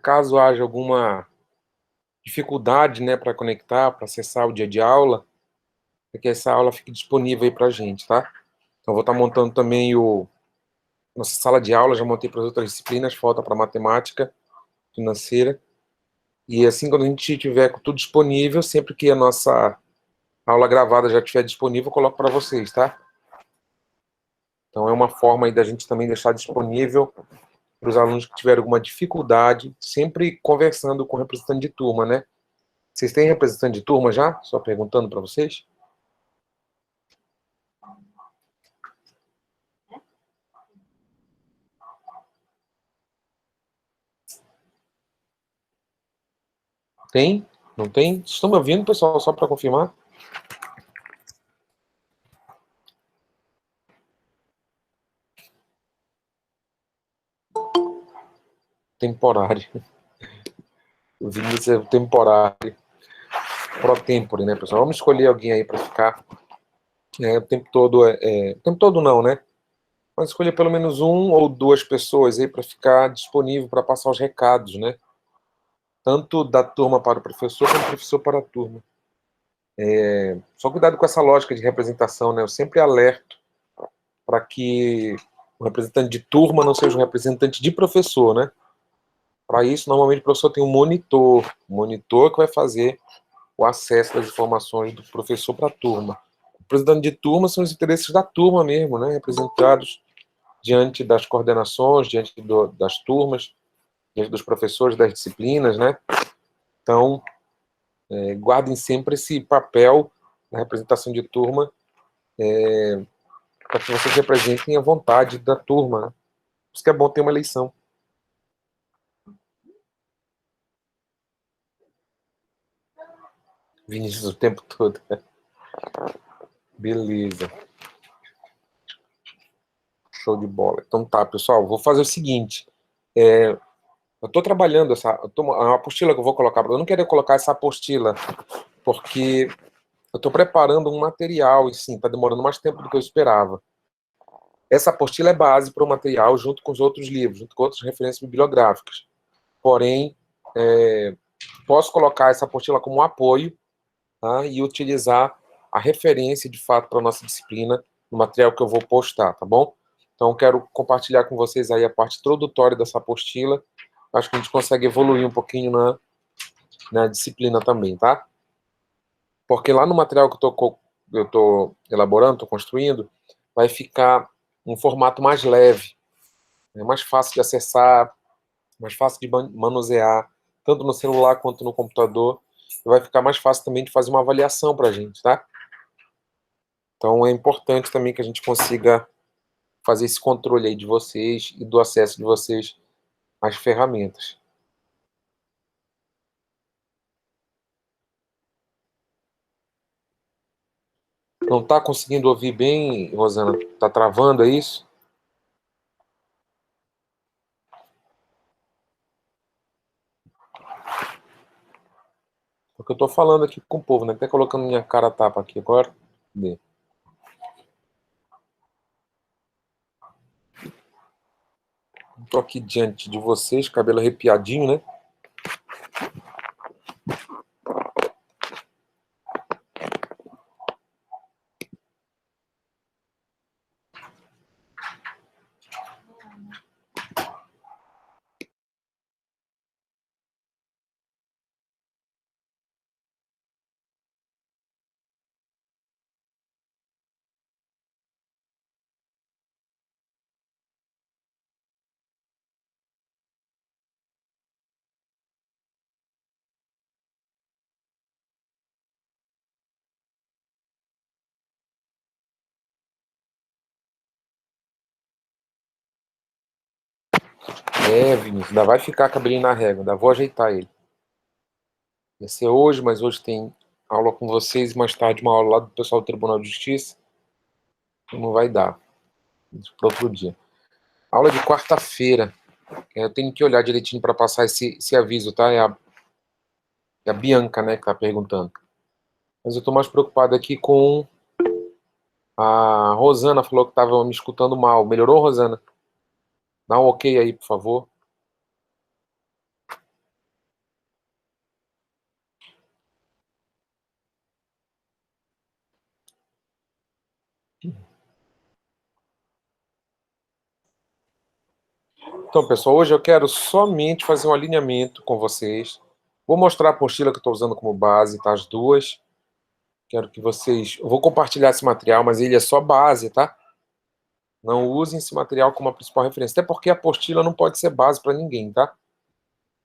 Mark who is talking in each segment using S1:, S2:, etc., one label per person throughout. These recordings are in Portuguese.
S1: caso haja alguma dificuldade, né, para conectar, para acessar o dia de aula, é que essa aula fique disponível aí para a gente, tá? Então, eu vou estar montando também nossa sala de aula, já montei para as outras disciplinas, falta para matemática, financeira. E assim, quando a gente tiver com tudo disponível, sempre que a nossa aula gravada já estiver disponível, eu coloco para vocês, tá? Então, é uma forma aí da gente também deixar disponível para os alunos que tiverem alguma dificuldade, sempre conversando com o representante de turma, né? Vocês têm representante de turma já? Só perguntando para vocês. Tem? Não tem? Vocês estão me ouvindo, pessoal? Só para confirmar. Temporário. O Vinícius é temporário. Pro tempore, né, pessoal? Vamos escolher alguém aí para ficar o tempo todo. O tempo todo não, né? Mas escolher pelo menos um ou duas pessoas aí para ficar disponível para passar os recados, né? Tanto da turma para o professor, como do professor para a turma. Só cuidado com essa lógica de representação, né? Eu sempre alerto para que o representante de turma não seja um representante de professor, né? Para isso, normalmente o professor tem um monitor que vai fazer o acesso das informações do professor para a turma. O representante de turma são os interesses da turma mesmo, né? Representados diante das coordenações, diante das turmas, diante dos professores das disciplinas, né? Então, guardem sempre esse papel na representação de turma, para que vocês representem a vontade da turma, né? Por isso que é bom ter uma eleição. Vinícius o tempo todo. Beleza. Show de bola. Então tá, pessoal, vou fazer o seguinte. Eu estou trabalhando a apostila que eu vou colocar, eu não queria colocar essa apostila, porque eu estou preparando um material, e sim, está demorando mais tempo do que eu esperava. Essa apostila é base para o material, junto com os outros livros, junto com outras referências bibliográficas. Porém, posso colocar essa apostila como um apoio, tá, e utilizar a referência, de fato, para a nossa disciplina, no material que eu vou postar, tá bom? Então, quero compartilhar com vocês aí a parte introdutória dessa apostila. Acho que a gente consegue evoluir um pouquinho na disciplina também, tá? Porque lá no material que eu tô elaborando, estou construindo, vai ficar um formato mais leve, mais fácil de acessar, mais fácil de manusear, tanto no celular quanto no computador. E vai ficar mais fácil também de fazer uma avaliação para a gente, tá? Então é importante também que a gente consiga fazer esse controle aí de vocês e do acesso de vocês às ferramentas. Não está conseguindo ouvir bem, Rosana? Está travando, é isso? Porque eu estou falando aqui com o povo, né? Até colocando minha cara a tapa aqui agora. Cadê? Estou aqui diante de vocês, cabelo arrepiadinho, né? Vinícius, ainda vai ficar cabelinho na régua, ainda vou ajeitar ele. Ia ser hoje, mas hoje tem aula com vocês, mais tarde uma aula lá do pessoal do Tribunal de Justiça. Não vai dar. Para outro dia. Aula de quarta-feira. Eu tenho que olhar direitinho para passar esse aviso, tá? É a Bianca, né, que tá perguntando. Mas eu tô mais preocupado aqui com a Rosana, falou que estava me escutando mal. Melhorou, Rosana? Dá um ok aí, por favor. Então, pessoal, hoje eu quero somente fazer um alinhamento com vocês. Vou mostrar a apostila que eu estou usando como base, tá? As duas. Quero que vocês... Eu vou compartilhar esse material, mas ele é só base, tá? Não usem esse material como a principal referência. Até porque a apostila não pode ser base para ninguém, tá?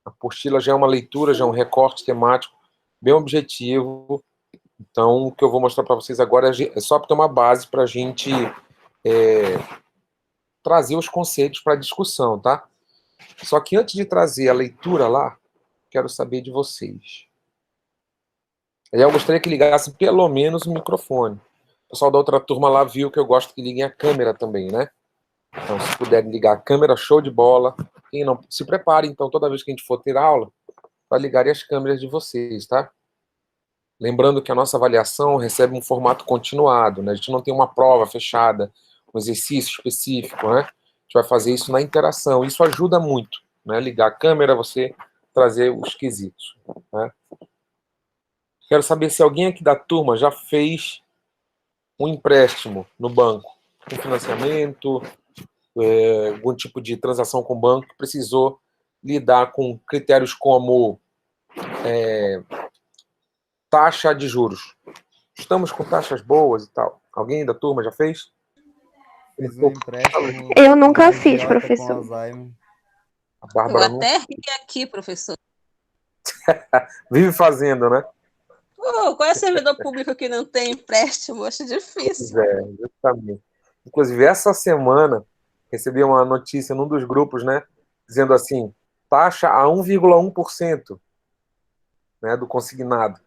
S1: A apostila já é uma leitura, já é um recorte temático bem objetivo. Então, o que eu vou mostrar para vocês agora é só para ter uma base para a gente trazer os conceitos para a discussão, tá? Só que antes de trazer a leitura lá, quero saber de vocês. Eu gostaria que ligasse pelo menos o microfone. O pessoal da outra turma lá viu que eu gosto que liguem a câmera também, né? Então, se puderem ligar a câmera, show de bola. Quem não, se prepare, então, toda vez que a gente for ter aula, para ligarem as câmeras de vocês, tá? Lembrando que a nossa avaliação recebe um formato continuado, né? A gente não tem uma prova fechada, um exercício específico, né? A gente vai fazer isso na interação. Isso ajuda muito, né? Ligar a câmera, você trazer os quesitos, né? Quero saber se alguém aqui da turma já fez um empréstimo no banco, um financiamento, algum tipo de transação com o banco que precisou lidar com critérios como taxa de juros. Estamos com taxas boas e tal. Alguém da turma já fez?
S2: Fiz um empréstimo
S3: Eu
S2: com
S3: nunca
S2: um
S3: fiz,
S2: agiota com
S3: professor.
S2: Alzheimer.
S1: A
S4: Eu
S1: Bárbara não
S4: até ri aqui, professor.
S1: vive fazendo, né?
S4: Pô, qual é o servidor público que não tem empréstimo? Acho
S1: Pois
S4: difícil.
S1: é, justamente. Inclusive, essa semana, recebi uma notícia num dos grupos, né? Dizendo assim, taxa a 1,1%, né, do consignado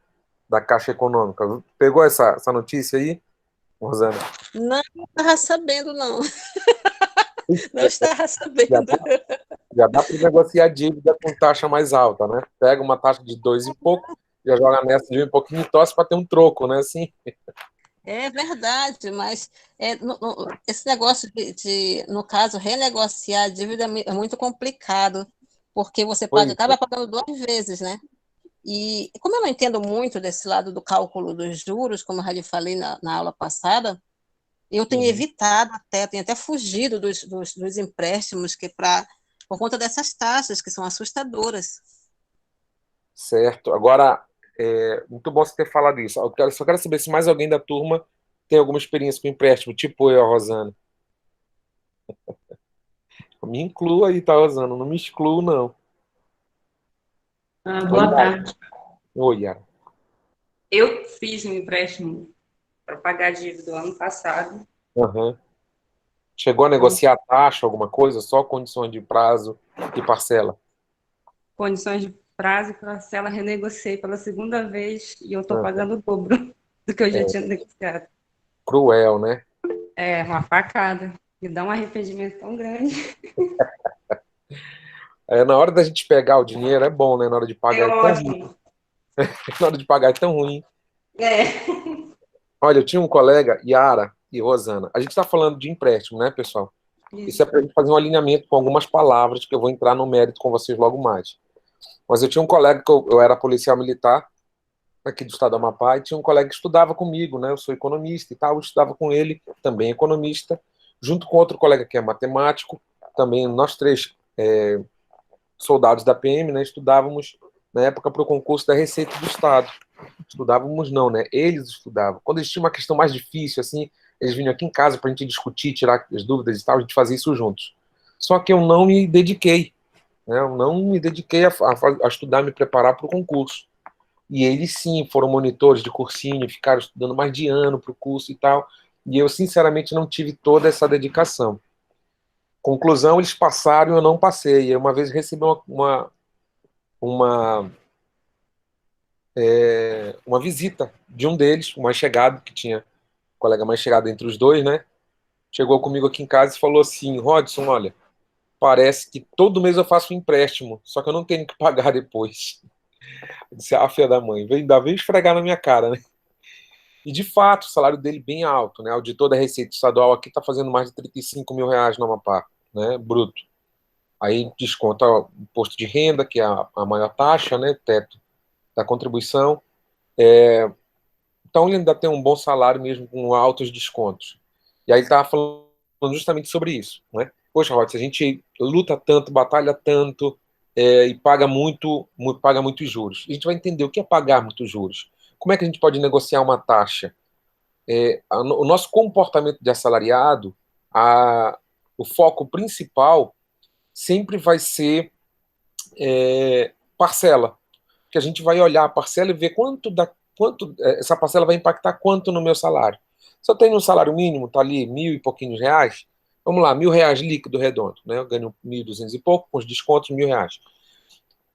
S1: da Caixa Econômica. Pegou essa notícia aí, Rosana?
S4: Não estava sabendo, não. Não estava
S1: Já
S4: sabendo.
S1: dá, já dá para negociar dívida com taxa mais alta, né? Pega uma taxa de 2 e pouco, já joga nessa de um pouquinho e torce para ter um troco, né? Assim.
S4: É verdade, mas esse negócio no caso, renegociar a dívida é muito complicado, porque você
S1: Pois
S4: acaba pagando duas vezes, né? E como eu não entendo muito desse lado do cálculo dos juros, como eu já lhe falei na aula passada, eu tenho evitado até, tenho até fugido dos empréstimos por conta dessas taxas que são assustadoras.
S1: certo. Agora, muito bom você ter falado isso. Só quero saber se mais alguém da turma tem alguma experiência com empréstimo, tipo eu, a Rosana. Me inclua aí, tá, Rosana? Não me excluo, não. Oi,
S5: Boa
S1: Yara.
S5: tarde.
S1: Oi, Yara.
S5: Eu fiz um empréstimo para pagar a dívida do ano passado.
S1: Uhum. Chegou a negociar a taxa, alguma coisa? Só condições de prazo e parcela?
S5: Condições de prazo e parcela, renegociei pela segunda vez e eu estou
S1: Uhum.
S5: pagando o dobro do que eu já
S1: É
S5: tinha negociado.
S1: cruel, né?
S5: É uma facada. Me dá um arrependimento tão grande.
S1: Na hora da gente pegar o dinheiro é bom, né? Na hora de
S5: É
S1: pagar é tão ruim.
S5: ótimo.
S1: Na hora de pagar é tão ruim.
S5: É.
S1: Olha, eu tinha um colega, Yara e Rosana. A gente está falando de empréstimo, né, pessoal? Isso é
S5: Isso.
S1: para a gente fazer um alinhamento com algumas palavras que eu vou entrar no mérito com vocês logo mais. Mas eu tinha um colega que eu era policial militar aqui do estado do Amapá e tinha um colega que estudava comigo, né? Eu sou economista e tal, eu estudava com ele, também economista, junto com outro colega que é matemático, também nós três soldados da PM, né? Estudávamos na época para o concurso da Receita do Estado. Estudávamos não, né? Eles estudavam. Quando eles tinham uma questão mais difícil, assim, eles vinham aqui em casa para a gente discutir, tirar as dúvidas e tal, a gente fazia isso juntos. Só que eu não me dediquei, né? Eu não me dediquei a estudar, me preparar para o concurso. E eles sim foram monitores de cursinho, ficaram estudando mais de ano para o curso e tal. E eu, sinceramente, não tive toda essa dedicação. Conclusão, eles passaram e eu não passei. E uma vez recebi uma, uma visita de um deles, o mais chegado, que tinha um colega mais chegado entre os dois, né? Chegou comigo aqui em casa e falou assim: Rodson, olha, parece que todo mês eu faço um empréstimo, só que eu não tenho que pagar depois. Eu disse: ah, filha da mãe, ainda veio esfregar na minha cara, né? E de fato, o salário dele bem alto, né? O auditor da Receita Estadual aqui está fazendo mais de 35 mil reais no Amapá, né? Bruto. Aí desconta o imposto de renda, que é a maior taxa, né? Teto da contribuição. Então ele ainda tem um bom salário mesmo com altos descontos. E aí ele estava falando justamente sobre isso, né? Poxa, Rod, se a gente luta tanto, batalha tanto, e paga muitos juros. A gente vai entender o que é pagar muitos juros. Como é que a gente pode negociar uma taxa? O nosso comportamento de assalariado, o foco principal sempre vai ser parcela, que a gente vai olhar a parcela e ver quanto essa parcela vai impactar quanto no meu salário. Se eu tenho um salário mínimo, tá ali 1.000 e pouquinhos reais, vamos lá, R$ 1.000 líquido redondo, né? Eu ganho 1.200 e pouco, com os descontos, R$ 1.000.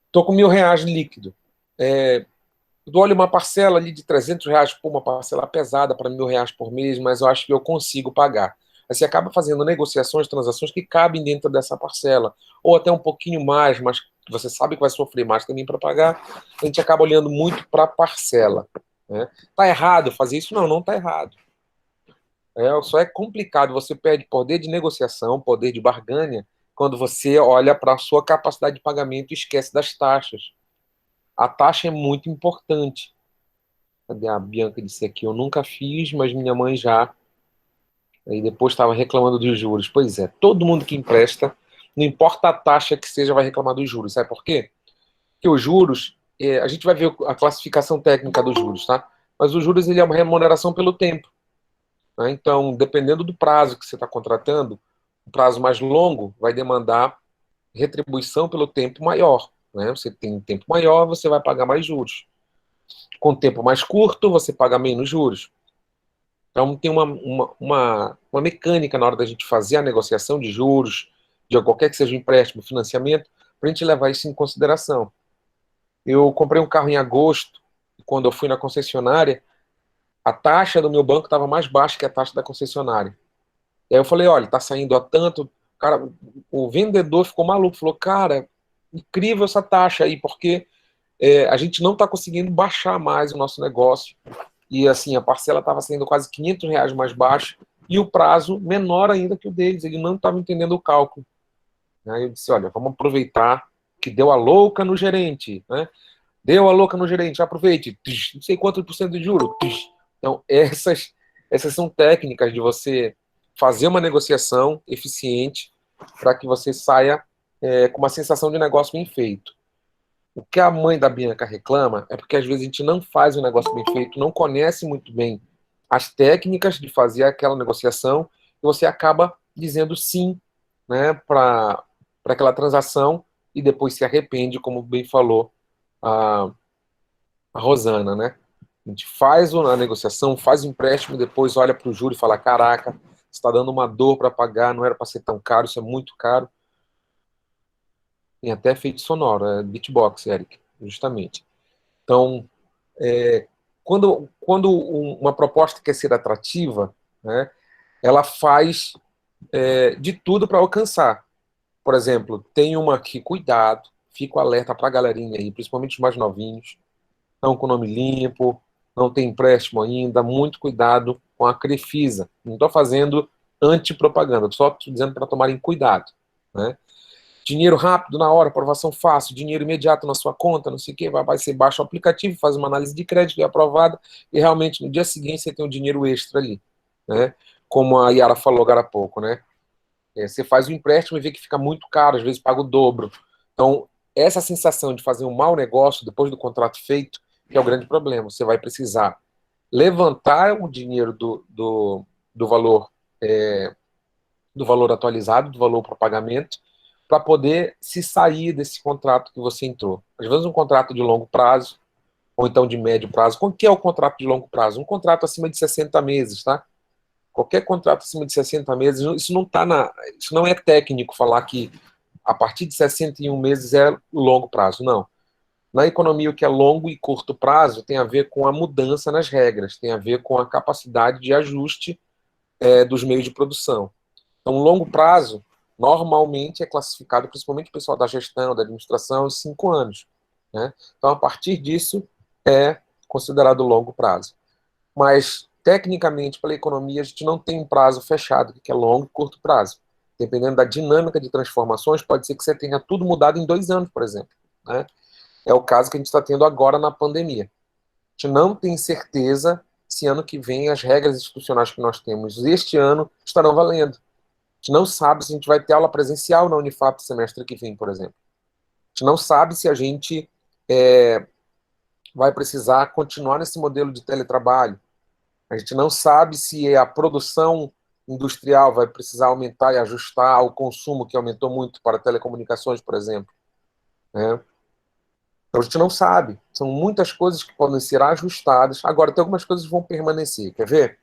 S1: Estou com R$ 1.000 líquido. Eu olho uma parcela ali de R$ 300, por uma parcela pesada para R$ 1.000 por mês, mas eu acho que eu consigo pagar. Aí você acaba fazendo negociações, transações que cabem dentro dessa parcela, ou até um pouquinho mais, mas você sabe que vai sofrer mais também para pagar. A gente acaba olhando muito para a parcela. Né? Tá errado fazer isso? Não, não tá errado. Só é complicado, você perde poder de negociação, poder de barganha, quando você olha para a sua capacidade de pagamento e esquece das taxas. A taxa é muito importante. Cadê a Bianca disse aqui? Eu nunca fiz, mas minha mãe já. Aí depois estava reclamando dos juros. Pois é, todo mundo que empresta, não importa a taxa que seja, vai reclamar dos juros. Sabe por quê? Porque os juros, a gente vai ver a classificação técnica dos juros, tá? Mas os juros ele é uma remuneração pelo tempo. Né? Então, dependendo do prazo que você está contratando, o prazo mais longo vai demandar retribuição pelo tempo maior. Né? Você tem um tempo maior, você vai pagar mais juros. Com tempo mais curto, você paga menos juros. Então, tem uma mecânica na hora da gente fazer a negociação de juros, de qualquer que seja o empréstimo, financiamento, para a gente levar isso em consideração. Eu comprei um carro em agosto, e quando eu fui na concessionária, a taxa do meu banco estava mais baixa que a taxa da concessionária. E aí eu falei, olha, está saindo a tanto. Cara, o vendedor ficou maluco, falou, cara, incrível essa taxa aí, porque a gente não está conseguindo baixar mais o nosso negócio. E assim, a parcela estava saindo quase R$ 500 mais baixa e o prazo menor ainda que o deles. Ele não estava entendendo o cálculo. Aí eu disse, olha, vamos aproveitar que deu a louca no gerente, né? Deu a louca no gerente, aproveite, não sei quanto por cento de juro. Então, essas são técnicas de você fazer uma negociação eficiente para que você saia com uma sensação de negócio bem feito. O que a mãe da Bianca reclama é porque às vezes a gente não faz o negócio bem feito, não conhece muito bem as técnicas de fazer aquela negociação e você acaba dizendo sim, né, para aquela transação e depois se arrepende, como bem falou a Rosana, né? A gente faz a negociação, faz o empréstimo, depois olha para o juro e fala, caraca, está dando uma dor para pagar, não era para ser tão caro, isso é muito caro. Tem até efeito sonoro, beatbox, Eric, justamente. Então, quando uma proposta quer ser atrativa, né, ela faz de tudo para alcançar. Por exemplo, tem uma aqui, cuidado, fico alerta para a galerinha aí, principalmente os mais novinhos, estão com o nome limpo, não tem empréstimo ainda, muito cuidado com a Crefisa. Não estou fazendo antipropaganda, só estou dizendo para tomarem cuidado. Né? Dinheiro rápido, na hora, aprovação fácil, dinheiro imediato na sua conta, não sei o quê, vai ser baixa o aplicativo, faz uma análise de crédito, é aprovada, e realmente no dia seguinte você tem um dinheiro extra ali. Né? Como a Yara falou agora há pouco, né? Você faz o empréstimo e vê que fica muito caro, às vezes paga o dobro. Então, essa sensação de fazer um mau negócio depois do contrato feito, que é o grande problema. Você vai precisar levantar o dinheiro do valor atualizado, do valor para pagamento, para poder se sair desse contrato que você entrou. Às vezes um contrato de longo prazo, ou então de médio prazo. Qual que é o contrato de longo prazo? Um contrato acima de 60 meses, tá? Qualquer contrato acima de 60 meses, isso não é técnico falar que a partir de 61 meses é longo prazo, não. Na economia, o que é longo e curto prazo tem a ver com a mudança nas regras, tem a ver com a capacidade de ajuste dos meios de produção. Então, longo prazo, normalmente é classificado, principalmente o pessoal da gestão, da administração, 5 anos. Né? Então, a partir disso, é considerado longo prazo. Mas, tecnicamente, pela economia, a gente não tem um prazo fechado, que é longo e curto prazo. Dependendo da dinâmica de transformações, pode ser que você tenha tudo mudado em 2 anos, por exemplo. Né? É o caso que a gente está tendo agora na pandemia. A gente não tem certeza se ano que vem as regras institucionais que nós temos este ano estarão valendo. A gente não sabe se a gente vai ter aula presencial na Unifap semestre que vem, por exemplo. A gente não sabe se a gente vai precisar continuar nesse modelo de teletrabalho. A gente não sabe se a produção industrial vai precisar aumentar e ajustar ao consumo que aumentou muito para telecomunicações, por exemplo, né? Então a gente não sabe. São muitas coisas que podem ser ajustadas. Agora, tem algumas coisas que vão permanecer. Quer ver?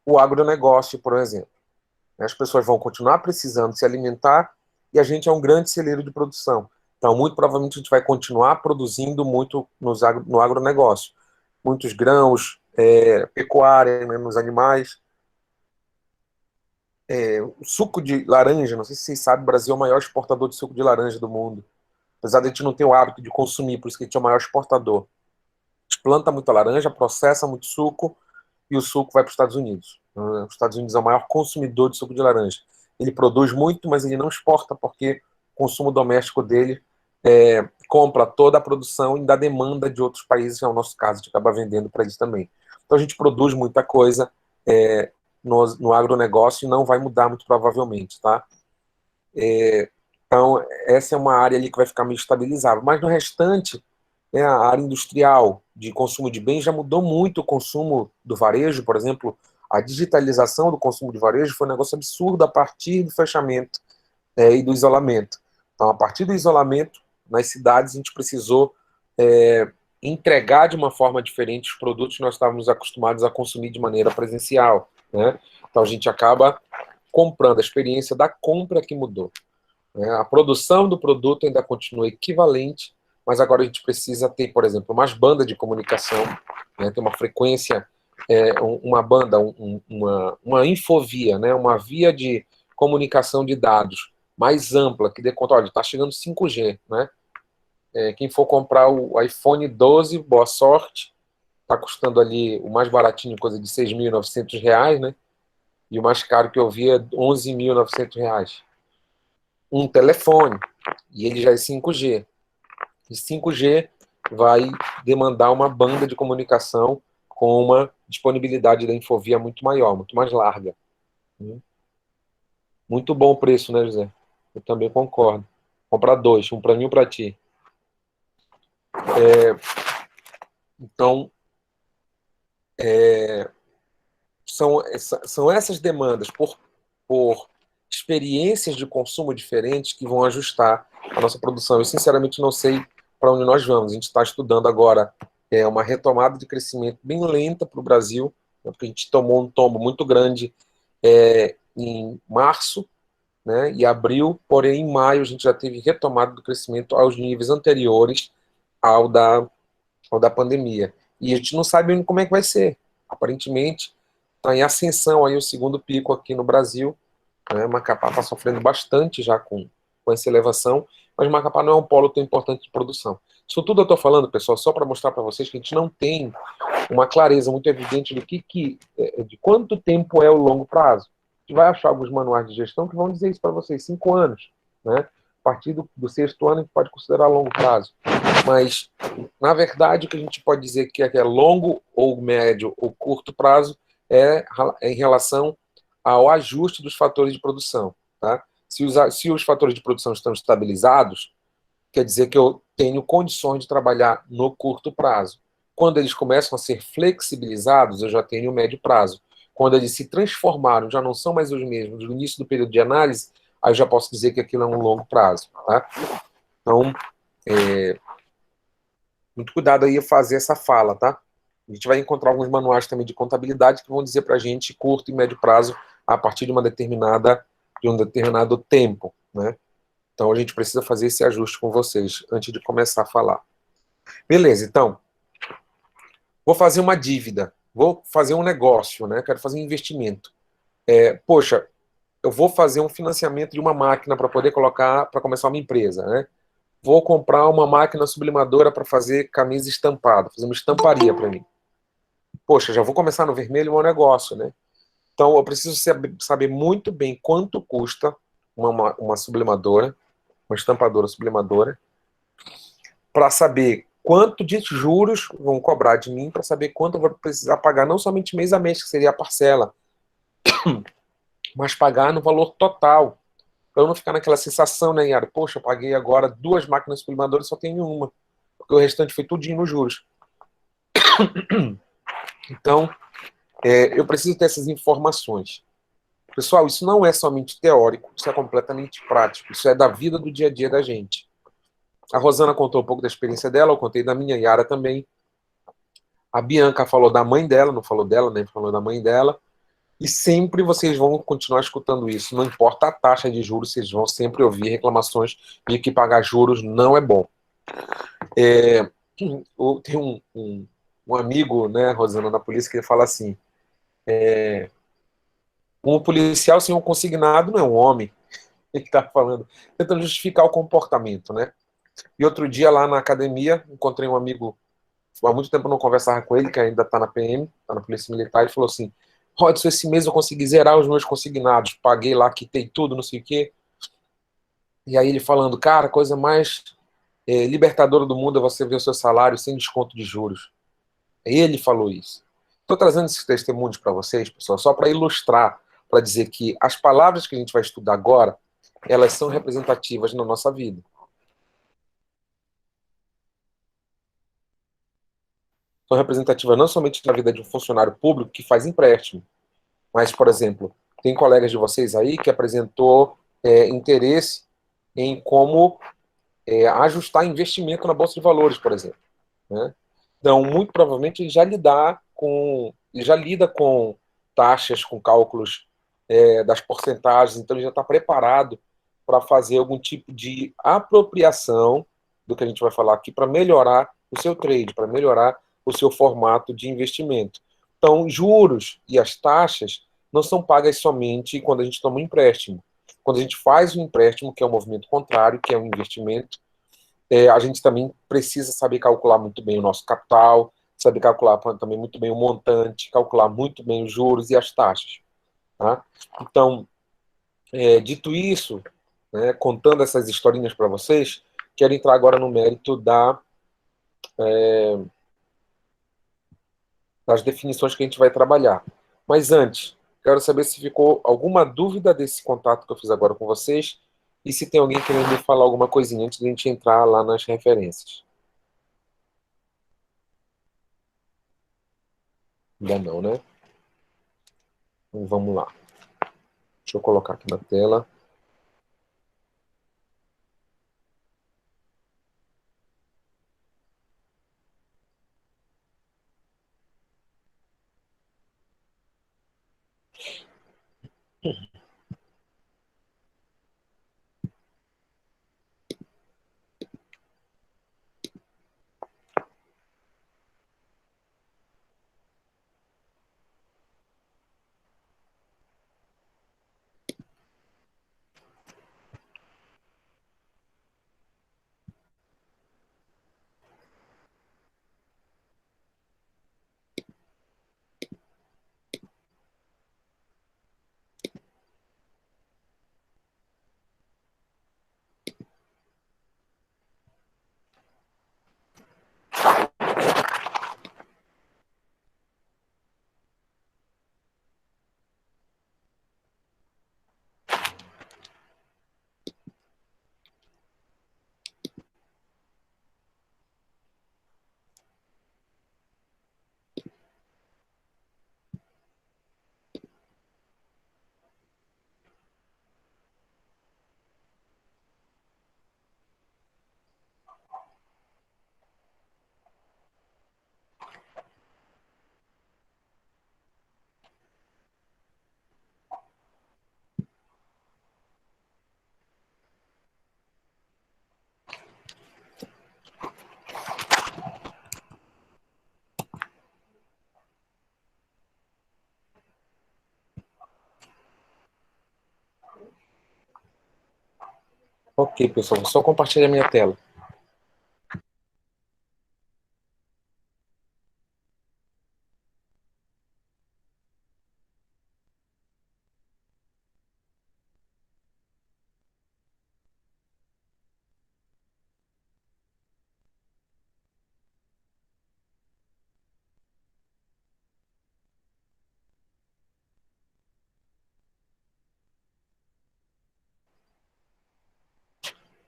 S1: O agronegócio, por exemplo. As pessoas vão continuar precisando se alimentar e a gente é um grande celeiro de produção. Então, muito provavelmente, a gente vai continuar produzindo muito no agronegócio. Muitos grãos, pecuária, né, nos animais. O suco de laranja, não sei se vocês sabem, o Brasil é o maior exportador de suco de laranja do mundo. Apesar de a gente não ter o hábito de consumir, por isso que a gente é o maior exportador. A gente planta muita laranja, processa muito suco, e o suco vai para os Estados Unidos. Os Estados Unidos é o maior consumidor de suco de laranja. Ele produz muito, mas ele não exporta, porque o consumo doméstico dele compra toda a produção e da demanda de outros países, que é o nosso caso, a gente acaba vendendo para eles também. Então a gente produz muita coisa no agronegócio e não vai mudar muito provavelmente, tá? Então, essa é uma área ali que vai ficar meio estabilizável. Mas no restante, a área industrial de consumo de bens já mudou muito o consumo do varejo, por exemplo, a digitalização do consumo de varejo foi um negócio absurdo a partir do fechamento e do isolamento. Então, a partir do isolamento, nas cidades, a gente precisou entregar de uma forma diferente os produtos que nós estávamos acostumados a consumir de maneira presencial, né? Então, a gente acaba comprando, a experiência da compra que mudou. A produção do produto ainda continua equivalente, mas agora a gente precisa ter, por exemplo, mais banda de comunicação, né, ter uma frequência, uma banda, uma infovia, né, uma via de comunicação de dados mais ampla, que dê conta, olha, está chegando 5G, né? Quem for comprar o iPhone 12, boa sorte, está custando ali o mais baratinho, coisa de R$ 6.900, né? E o mais caro que eu vi é R$ 11.900. Um telefone, e ele já é 5G. E 5G vai demandar uma banda de comunicação com uma disponibilidade da infovia muito maior, muito mais larga. Muito bom o preço, né, José? Eu também concordo. Comprar dois, um para mim e um para ti. Então, são essas demandas por experiências de consumo diferentes que vão ajustar a nossa produção. Eu, sinceramente, não sei para onde nós vamos. A gente está estudando agora uma retomada de crescimento bem lenta para o Brasil, né, porque a gente tomou um tombo muito grande em março, né, e abril, porém, em maio, a gente já teve retomada do crescimento aos níveis anteriores ao da pandemia. E a gente não sabe ainda como é que vai ser. Aparentemente, está em ascensão aí o segundo pico aqui no Brasil, né? Macapá está sofrendo bastante já com essa elevação, mas Macapá não é um polo tão importante de produção. Isso tudo eu estou falando, pessoal, só para mostrar para vocês que a gente não tem uma clareza muito evidente de quanto tempo é o longo prazo. A gente vai achar alguns manuais de gestão que vão dizer isso para vocês, 5 anos, né? A partir do sexto ano a gente pode considerar longo prazo. Mas, na verdade, o que a gente pode dizer que é longo, ou médio, ou curto prazo é em relação ao ajuste dos fatores de produção. Tá? Se os fatores de produção estão estabilizados, quer dizer que eu tenho condições de trabalhar no curto prazo. Quando eles começam a ser flexibilizados, eu já tenho o médio prazo. Quando eles se transformaram, já não são mais os mesmos no início do período de análise, aí eu já posso dizer que aquilo é um longo prazo. Tá? Então, muito cuidado aí a fazer essa fala, tá? A gente vai encontrar alguns manuais também de contabilidade que vão dizer para a gente curto e médio prazo a partir de um determinado tempo, né? Então a gente precisa fazer esse ajuste com vocês antes de começar a falar. Beleza, então vou fazer uma dívida, vou fazer um negócio, né? Quero fazer um investimento. Poxa, eu vou fazer um financiamento de uma máquina para poder colocar para começar uma empresa, né? Vou comprar uma máquina sublimadora para fazer camisa estampada, fazer uma estamparia para mim. Poxa, já vou começar no vermelho o meu negócio, né? Então, eu preciso saber muito bem quanto custa uma sublimadora, uma estampadora sublimadora, para saber quanto de juros vão cobrar de mim para saber quanto eu vou precisar pagar, não somente mês a mês, que seria a parcela, mas pagar no valor total, para eu não ficar naquela sensação, né, Yara? Poxa, eu paguei agora 2 máquinas exprimadoras e só tenho uma, porque o restante foi tudinho nos juros. Então, eu preciso ter essas informações. Pessoal, isso não é somente teórico, isso é completamente prático, isso é da vida do dia a dia da gente. A Rosana contou um pouco da experiência dela, eu contei da minha, Yara também. A Bianca falou da mãe dela, não falou dela, né? Falou da mãe dela. E sempre vocês vão continuar escutando isso. Não importa a taxa de juros, vocês vão sempre ouvir reclamações de que pagar juros não é bom. Tem um amigo, né, Rosana, na polícia, que ele fala assim: um policial sem um consignado não é um homem. Ele está falando, tentando justificar o comportamento, né? E outro dia lá na academia, encontrei um amigo, há muito tempo eu não conversava com ele, que ainda está na PM, está na Polícia Militar, e falou assim: Rodson, esse mês eu consegui zerar os meus consignados, paguei lá, quitei tudo, não sei o quê. E aí ele falando, cara, a coisa mais libertadora do mundo é você ver o seu salário sem desconto de juros. Ele falou isso. Estou trazendo esses testemunhos para vocês, pessoal, só para ilustrar, para dizer que as palavras que a gente vai estudar agora, elas são representativas na nossa vida. São representativas não somente na vida de um funcionário público que faz empréstimo, mas, por exemplo, tem colegas de vocês aí que apresentou interesse em como ajustar investimento na Bolsa de Valores, por exemplo, né? Então, muito provavelmente, ele já lida com taxas, com cálculos das porcentagens, então ele já está preparado para fazer algum tipo de apropriação do que a gente vai falar aqui para melhorar o seu trade, para melhorar o seu formato de investimento. Então, juros e as taxas não são pagas somente quando a gente toma um empréstimo. Quando a gente faz um empréstimo, que é um movimento contrário, que é um investimento, a gente também precisa saber calcular muito bem o nosso capital, saber calcular também muito bem o montante, calcular muito bem os juros e as taxas. Tá? Então, dito isso, né, contando essas historinhas para vocês, quero entrar agora no mérito das definições que a gente vai trabalhar. Mas antes, quero saber se ficou alguma dúvida desse contato que eu fiz agora com vocês e se tem alguém querendo me falar alguma coisinha antes de a gente entrar lá nas referências. Ainda não, né? Então, vamos lá. Deixa eu colocar aqui na tela. Ok, pessoal, vou só compartilhar minha tela.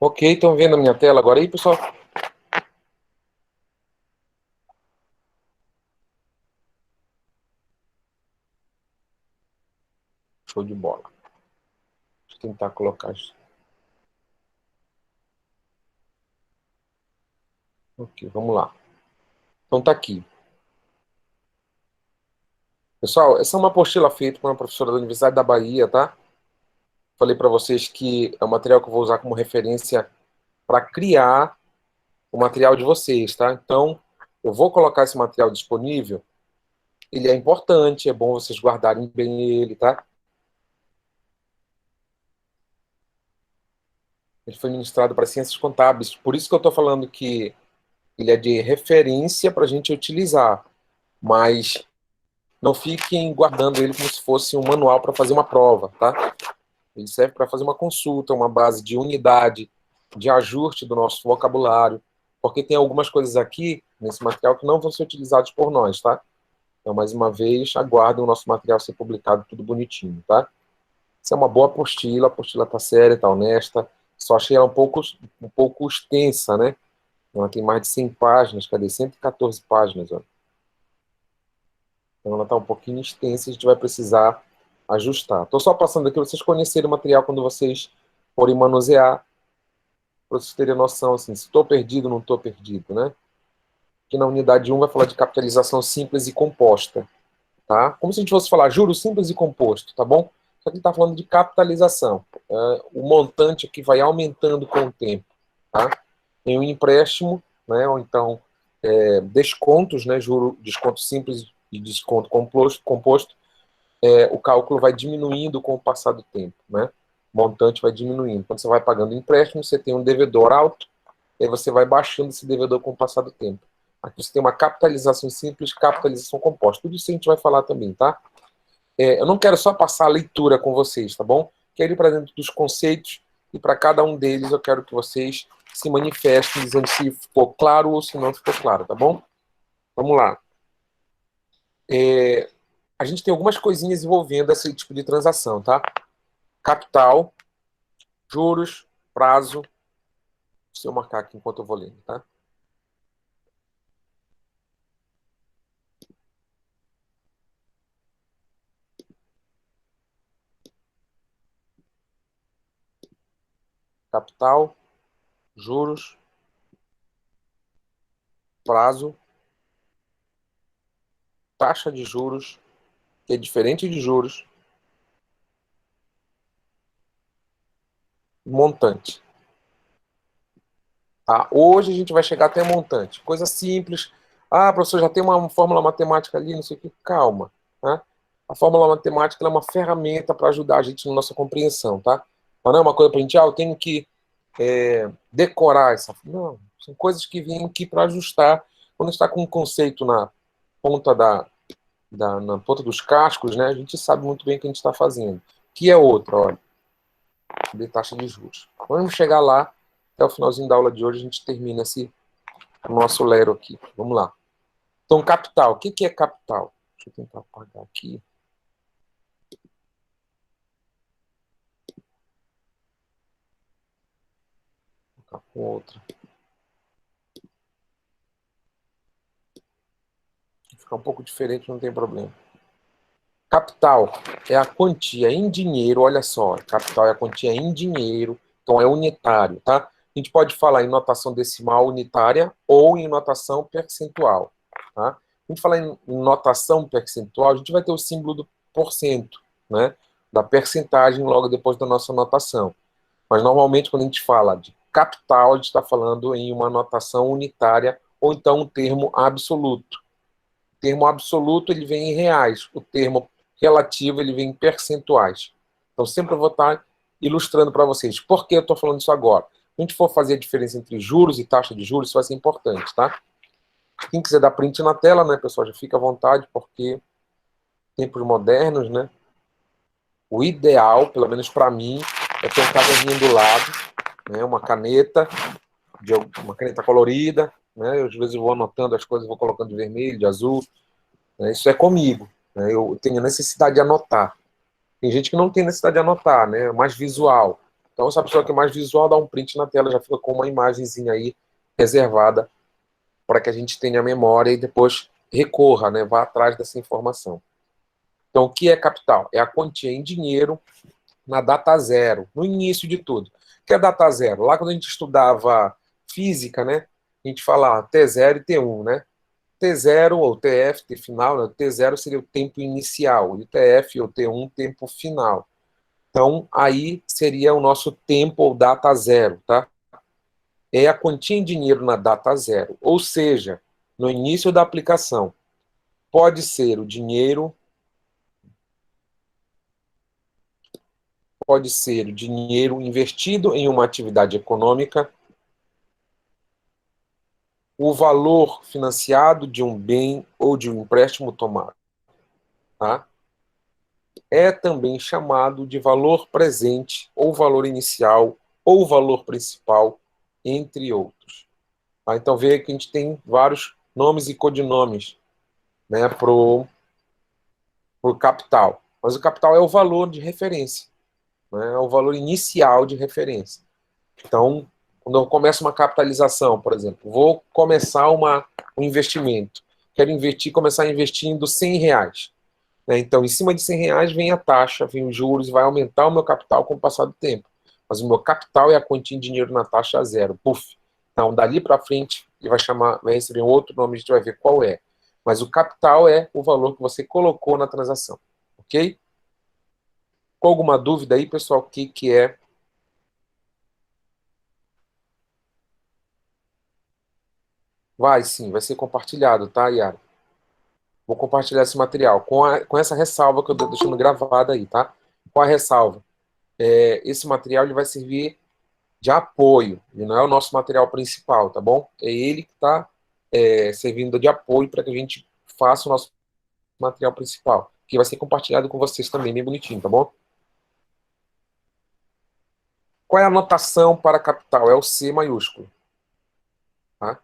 S1: Ok, estão vendo a minha tela agora aí, pessoal? Show de bola. Deixa eu tentar colocar isso. Ok, vamos lá. Então tá aqui. Pessoal, essa é uma apostila feita por uma professora da Universidade da Bahia, tá? Falei para vocês que é um material que eu vou usar como referência para criar o material de vocês, tá? Então, eu vou colocar esse material disponível. Ele é importante, é bom vocês guardarem bem ele, tá? Ele foi ministrado para ciências contábeis, por isso que eu estou falando que ele é de referência para a gente utilizar, mas não fiquem guardando ele como se fosse um manual para fazer uma prova, tá? Ele serve para fazer uma consulta, uma base de unidade, de ajuste do nosso vocabulário, porque tem algumas coisas aqui nesse material que não vão ser utilizadas por nós, tá? Então, mais uma vez, aguardem o nosso material ser publicado tudo bonitinho, tá? Isso é uma boa apostila, a apostila está séria, está honesta, só achei ela um pouco extensa, né? Ela tem mais de 100 páginas, cadê? 114 páginas, ó. Então ela está um pouquinho extensa, a gente vai precisar ajustar. Estou só passando aqui para vocês conhecerem o material quando vocês forem manusear, para vocês terem noção, assim, se estou perdido ou não estou perdido, né? Aqui na unidade 1 vai falar de capitalização simples e composta, tá? Como se a gente fosse falar juros simples e composto, tá bom? Só que ele está falando de capitalização. O montante aqui vai aumentando com o tempo, tá? Em um empréstimo, né, ou então descontos, né, desconto simples e desconto composto, o cálculo vai diminuindo com o passar do tempo, né? O montante vai diminuindo. Quando você vai pagando empréstimo, você tem um devedor alto, e aí você vai baixando esse devedor com o passar do tempo. Aqui você tem uma capitalização simples, capitalização composta. Tudo isso a gente vai falar também, tá? Eu não quero só passar a leitura com vocês, tá bom? Quero ir para dentro dos conceitos e para cada um deles eu quero que vocês se manifestem dizendo se ficou claro ou se não ficou claro, tá bom? Vamos lá. A gente tem algumas coisinhas envolvendo esse tipo de transação, tá? Capital, juros, prazo. Deixa eu marcar aqui enquanto eu vou lendo, tá? Capital, juros, prazo, taxa de juros, que é diferente de juros, montante. Tá? Hoje a gente vai chegar até montante. Coisa simples. Ah, professor, já tem uma fórmula matemática ali, não sei o que. Calma. Tá? A fórmula matemática é uma ferramenta para ajudar a gente na nossa compreensão, tá? Mas não é uma coisa para a gente, eu tenho que decorar essa. Não, são coisas que vêm aqui para ajustar. Quando está com um conceito na ponta na ponta dos cascos, né, a gente sabe muito bem o que a gente está fazendo. Que é outra, olha, de taxa de juros. Vamos chegar lá, até o finalzinho da aula de hoje a gente termina o nosso lero aqui. Vamos lá. Então, capital. O que é capital? Deixa eu tentar apagar aqui. Vou ficar com outra. Vai ficar um pouco diferente, não tem problema. Capital é a quantia em dinheiro, olha só, capital é a quantia em dinheiro, então é unitário, tá? A gente pode falar em notação decimal unitária ou em notação percentual, tá? A gente falar em notação percentual, a gente vai ter o símbolo do porcento, né? Da percentagem logo depois da nossa notação. Mas normalmente quando a gente fala de capital, a gente está falando em uma notação unitária ou então um termo absoluto. O termo absoluto ele vem em reais, o termo relativo ele vem em percentuais. Então sempre eu vou estar ilustrando para vocês. Por que eu estou falando isso agora? Se a gente for fazer a diferença entre juros e taxa de juros, isso vai ser importante, tá? Quem quiser dar print na tela, né, pessoal, já fica à vontade, porque tempos modernos, né? O ideal, pelo menos para mim, é ter um caderninho do lado, né, uma caneta colorida, né? Eu, às vezes eu vou anotando as coisas, vou colocando de vermelho, de azul. Né? Isso é comigo. Né? Eu tenho necessidade de anotar. Tem gente que não tem necessidade de anotar, né? É mais visual. Então, se a pessoa que é mais visual, dá um print na tela, já fica com uma imagenzinha aí reservada para que a gente tenha a memória e depois recorra, né, vá atrás dessa informação. Então, o que é capital? É a quantia em dinheiro na data zero, no início de tudo. O que é data zero? Lá quando a gente estudava física, né, a gente fala T0 e T1, né? T0 ou TF, T final, né? O T0 seria o tempo inicial, e o TF ou T1, tempo final. Então, aí seria o nosso tempo ou data zero, tá? É a quantia em dinheiro na data zero, ou seja, no início da aplicação. Pode ser o dinheiro, pode ser o dinheiro investido em uma atividade econômica, o valor financiado de um bem ou de um empréstimo tomado, tá? É também chamado de valor presente, ou valor inicial, ou valor principal, entre outros. Tá? Então, veja que a gente tem vários nomes e codinomes, né, para o capital. Mas o capital é o valor de referência, né, é o valor inicial de referência. Então, quando eu começo uma capitalização, por exemplo, vou começar um investimento, quero investir, começar investindo R$ 100. Né? Então, em cima de R$ 100 vem a taxa, vem os juros, vai aumentar o meu capital com o passar do tempo. Mas o meu capital é a quantia em dinheiro na taxa zero. Puf. Então, dali para frente, ele vai receber um outro nome, a gente vai ver qual é. Mas o capital é o valor que você colocou na transação. Ok? Com alguma dúvida aí, pessoal, o que é? Vai sim, vai ser compartilhado, tá, Yara? Vou compartilhar esse material com essa ressalva que eu estou deixando gravada aí, tá? Com a ressalva. Esse material ele vai servir de apoio, ele não é o nosso material principal, tá bom? É ele que está servindo de apoio para que a gente faça o nosso material principal, que vai ser compartilhado com vocês também, bem bonitinho, tá bom? Qual é a notação para capital? É o C maiúsculo. Tá?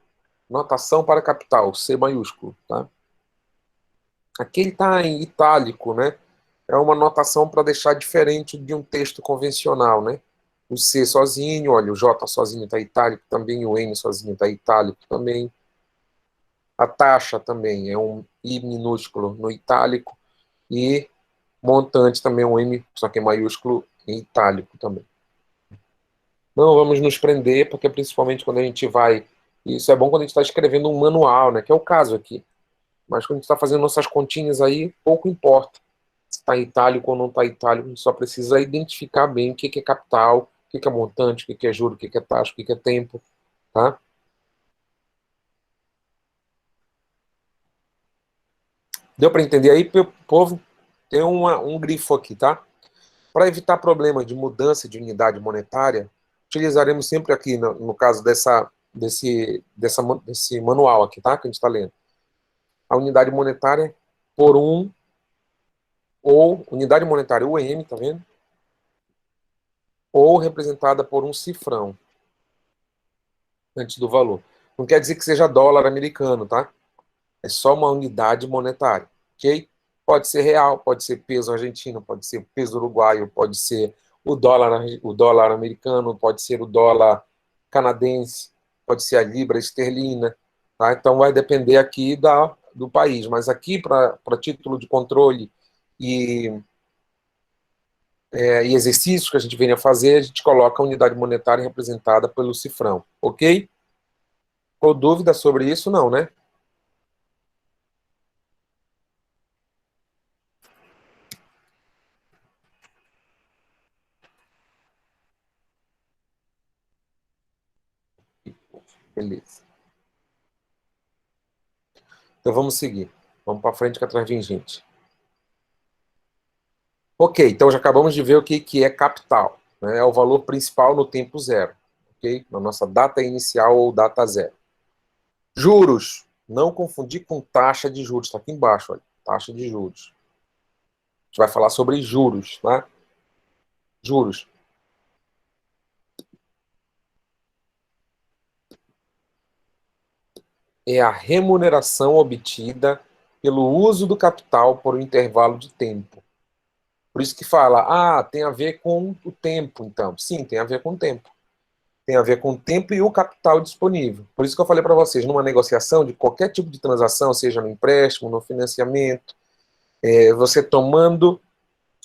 S1: Notação para capital, C maiúsculo. Tá? Aqui ele está em itálico, né? É uma notação para deixar diferente de um texto convencional, né? O C sozinho, olha, o J sozinho está itálico também, o N sozinho está itálico também. A taxa também é um I minúsculo no itálico e montante também é um M, só que é maiúsculo em itálico também. Não vamos nos prender, porque principalmente quando a gente vai... Isso é bom quando a gente está escrevendo um manual, né? Que é o caso aqui. Mas quando a gente está fazendo nossas continhas aí, pouco importa se está itálico ou não está itálico, a gente só precisa identificar bem o que é capital, o que é montante, o que é juro, o que é taxa, o que é tempo, tá? Deu para entender aí, povo? Tem um grifo aqui, tá? Para evitar problemas de mudança de unidade monetária, utilizaremos sempre aqui, no caso desse manual aqui, tá? Que a gente está lendo. A unidade monetária por ou unidade monetária UM, tá vendo? Ou representada por um cifrão antes do valor. Não quer dizer que seja dólar americano, tá? É só uma unidade monetária, ok? Pode ser real, pode ser peso argentino, pode ser peso uruguaio, pode ser o dólar americano, pode ser o dólar canadense, pode ser a libra esterlina, tá? Então vai depender aqui do país, mas aqui para título de controle e e exercícios que a gente venha fazer, a gente coloca a unidade monetária representada pelo cifrão, ok? Ou dúvida sobre isso? Não, né? Beleza. Então vamos seguir. Vamos para frente que atrás vem gente. Ok, então já acabamos de ver o que é capital. Né? É o valor principal no tempo zero. Ok? Na nossa data inicial ou data zero. Juros. Não confundir com taxa de juros. Está aqui embaixo, olha. Taxa de juros. A gente vai falar sobre juros, tá? Juros. É a remuneração obtida pelo uso do capital por um intervalo de tempo. Por isso que fala, tem a ver com o tempo, então. Sim, tem a ver com o tempo. Tem a ver com o tempo e o capital disponível. Por isso que eu falei para vocês, numa negociação de qualquer tipo de transação, seja no empréstimo, no financiamento, você tomando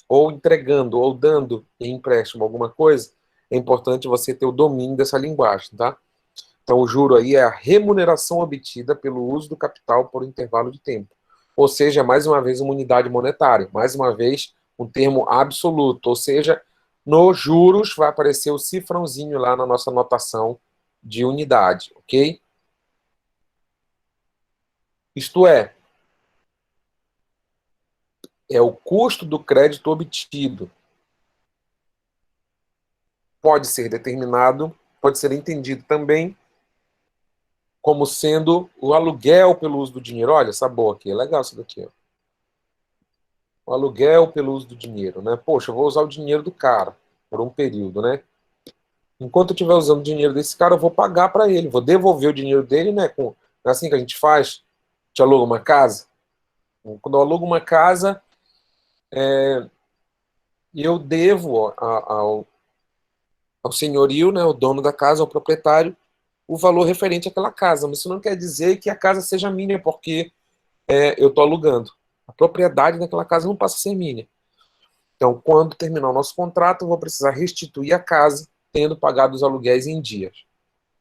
S1: ou entregando ou dando em empréstimo alguma coisa, é importante você ter o domínio dessa linguagem, tá? Então, o juro aí é a remuneração obtida pelo uso do capital por um intervalo de tempo. Ou seja, mais uma vez, uma unidade monetária. Mais uma vez, um termo absoluto. Ou seja, nos juros vai aparecer o cifrãozinho lá na nossa notação de unidade, ok? Isto é o custo do crédito obtido. Pode ser determinado, pode ser entendido também como sendo o aluguel pelo uso do dinheiro. Olha, essa boa aqui, é legal isso daqui. Ó. O aluguel pelo uso do dinheiro, né? Poxa, eu vou usar o dinheiro do cara por um período, né? Enquanto eu estiver usando o dinheiro desse cara, eu vou pagar para ele, vou devolver o dinheiro dele, né? É assim que a gente faz, te aluga uma casa. Quando eu alugo uma casa, eu devo ao senhorio, né, o dono da casa, ao proprietário, o valor referente àquela casa. Mas isso não quer dizer que a casa seja minha, porque eu estou alugando. A propriedade daquela casa não passa a ser minha. Então, quando terminar o nosso contrato, eu vou precisar restituir a casa, tendo pagado os aluguéis em dias.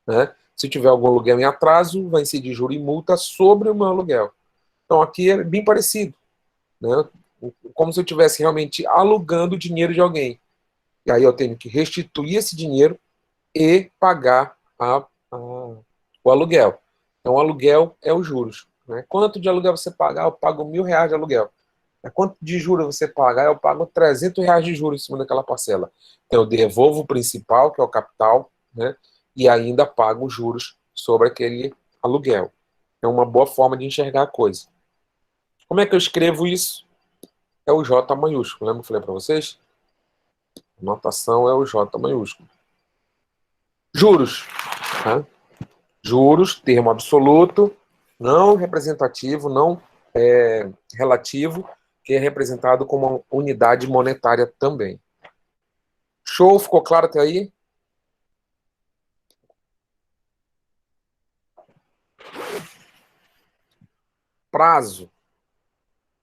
S1: Né? Se tiver algum aluguel em atraso, vai incidir juro e multa sobre o meu aluguel. Então, aqui é bem parecido. Né? Como se eu estivesse realmente alugando o dinheiro de alguém. E aí eu tenho que restituir esse dinheiro e pagar o aluguel. Então, o aluguel é os juros. Né? Quanto de aluguel você paga? Eu pago R$ 1.000 de aluguel. Quanto de juros você paga? Eu pago R$ 300 de juros em cima daquela parcela. Então, eu devolvo o principal, que é o capital, né? E ainda pago os juros sobre aquele aluguel. É uma boa forma de enxergar a coisa. Como é que eu escrevo isso? É o J maiúsculo. Lembra que eu falei para vocês? A notação é o J maiúsculo. Juros. Tá? Juros, termo absoluto, não representativo, não relativo, que é representado como uma unidade monetária também. Show? Ficou claro até aí? Prazo.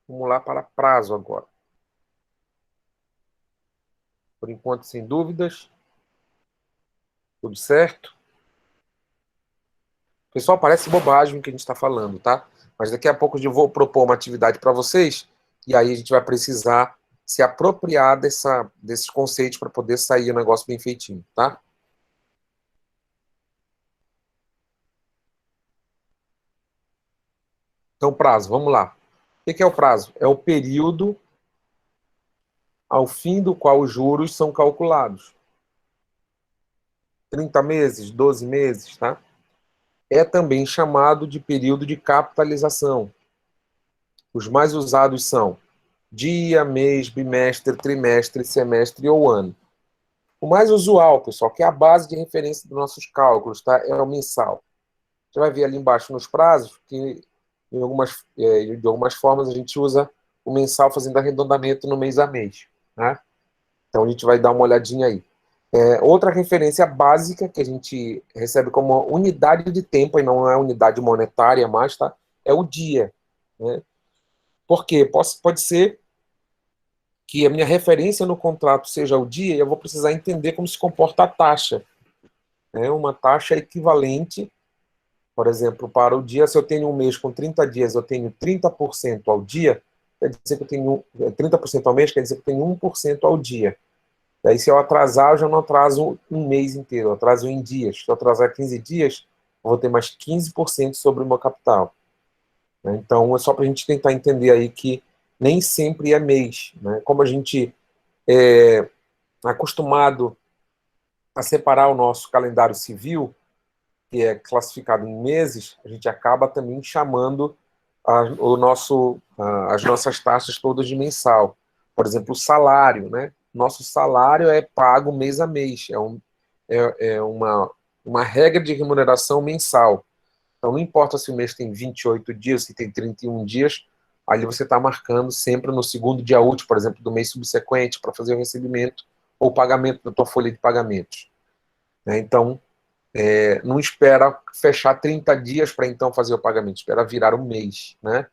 S1: Vamos lá para prazo agora. Por enquanto, sem dúvidas. Tudo certo? Pessoal, parece bobagem o que a gente está falando, tá? Mas daqui a pouco eu vou propor uma atividade para vocês e aí a gente vai precisar se apropriar desses conceitos para poder sair o negócio bem feitinho, tá? Então, prazo, vamos lá. O que é o prazo? É o período ao fim do qual os juros são calculados. 30 meses, 12 meses, tá? É também chamado de período de capitalização. Os mais usados são dia, mês, bimestre, trimestre, semestre ou ano. O mais usual, pessoal, que é a base de referência dos nossos cálculos, tá? É o mensal. Você vai ver ali embaixo nos prazos que de algumas formas a gente usa o mensal fazendo arredondamento no mês a mês. Né? Então a gente vai dar uma olhadinha aí. Outra referência básica que a gente recebe como unidade de tempo, e não é unidade monetária mais, tá? É o dia. Né? Por quê? Pode ser que a minha referência no contrato seja o dia e eu vou precisar entender como se comporta a taxa. Uma taxa equivalente, por exemplo, para o dia, se eu tenho um mês com 30 dias, eu tenho 30% ao dia, quer dizer que eu tenho 30% ao mês, quer dizer que eu tenho 1% ao dia. Daí, se eu atrasar, eu já não atraso um mês inteiro, eu atraso em dias. Se eu atrasar 15 dias, eu vou ter mais 15% sobre o meu capital. Então, é só para a gente tentar entender aí que nem sempre é mês. Né? Como a gente é acostumado a separar o nosso calendário civil, que é classificado em meses, a gente acaba também chamando as nossas taxas todas de mensal. Por exemplo, o salário, né? Nosso salário é pago mês a mês, é uma regra de remuneração mensal. Então, não importa se o mês tem 28 dias, se tem 31 dias, ali você está marcando sempre no segundo dia útil, por exemplo, do mês subsequente, para fazer o recebimento ou o pagamento da tua folha de pagamentos. Né? Então, não espera fechar 30 dias para então fazer o pagamento, espera virar um mês, né?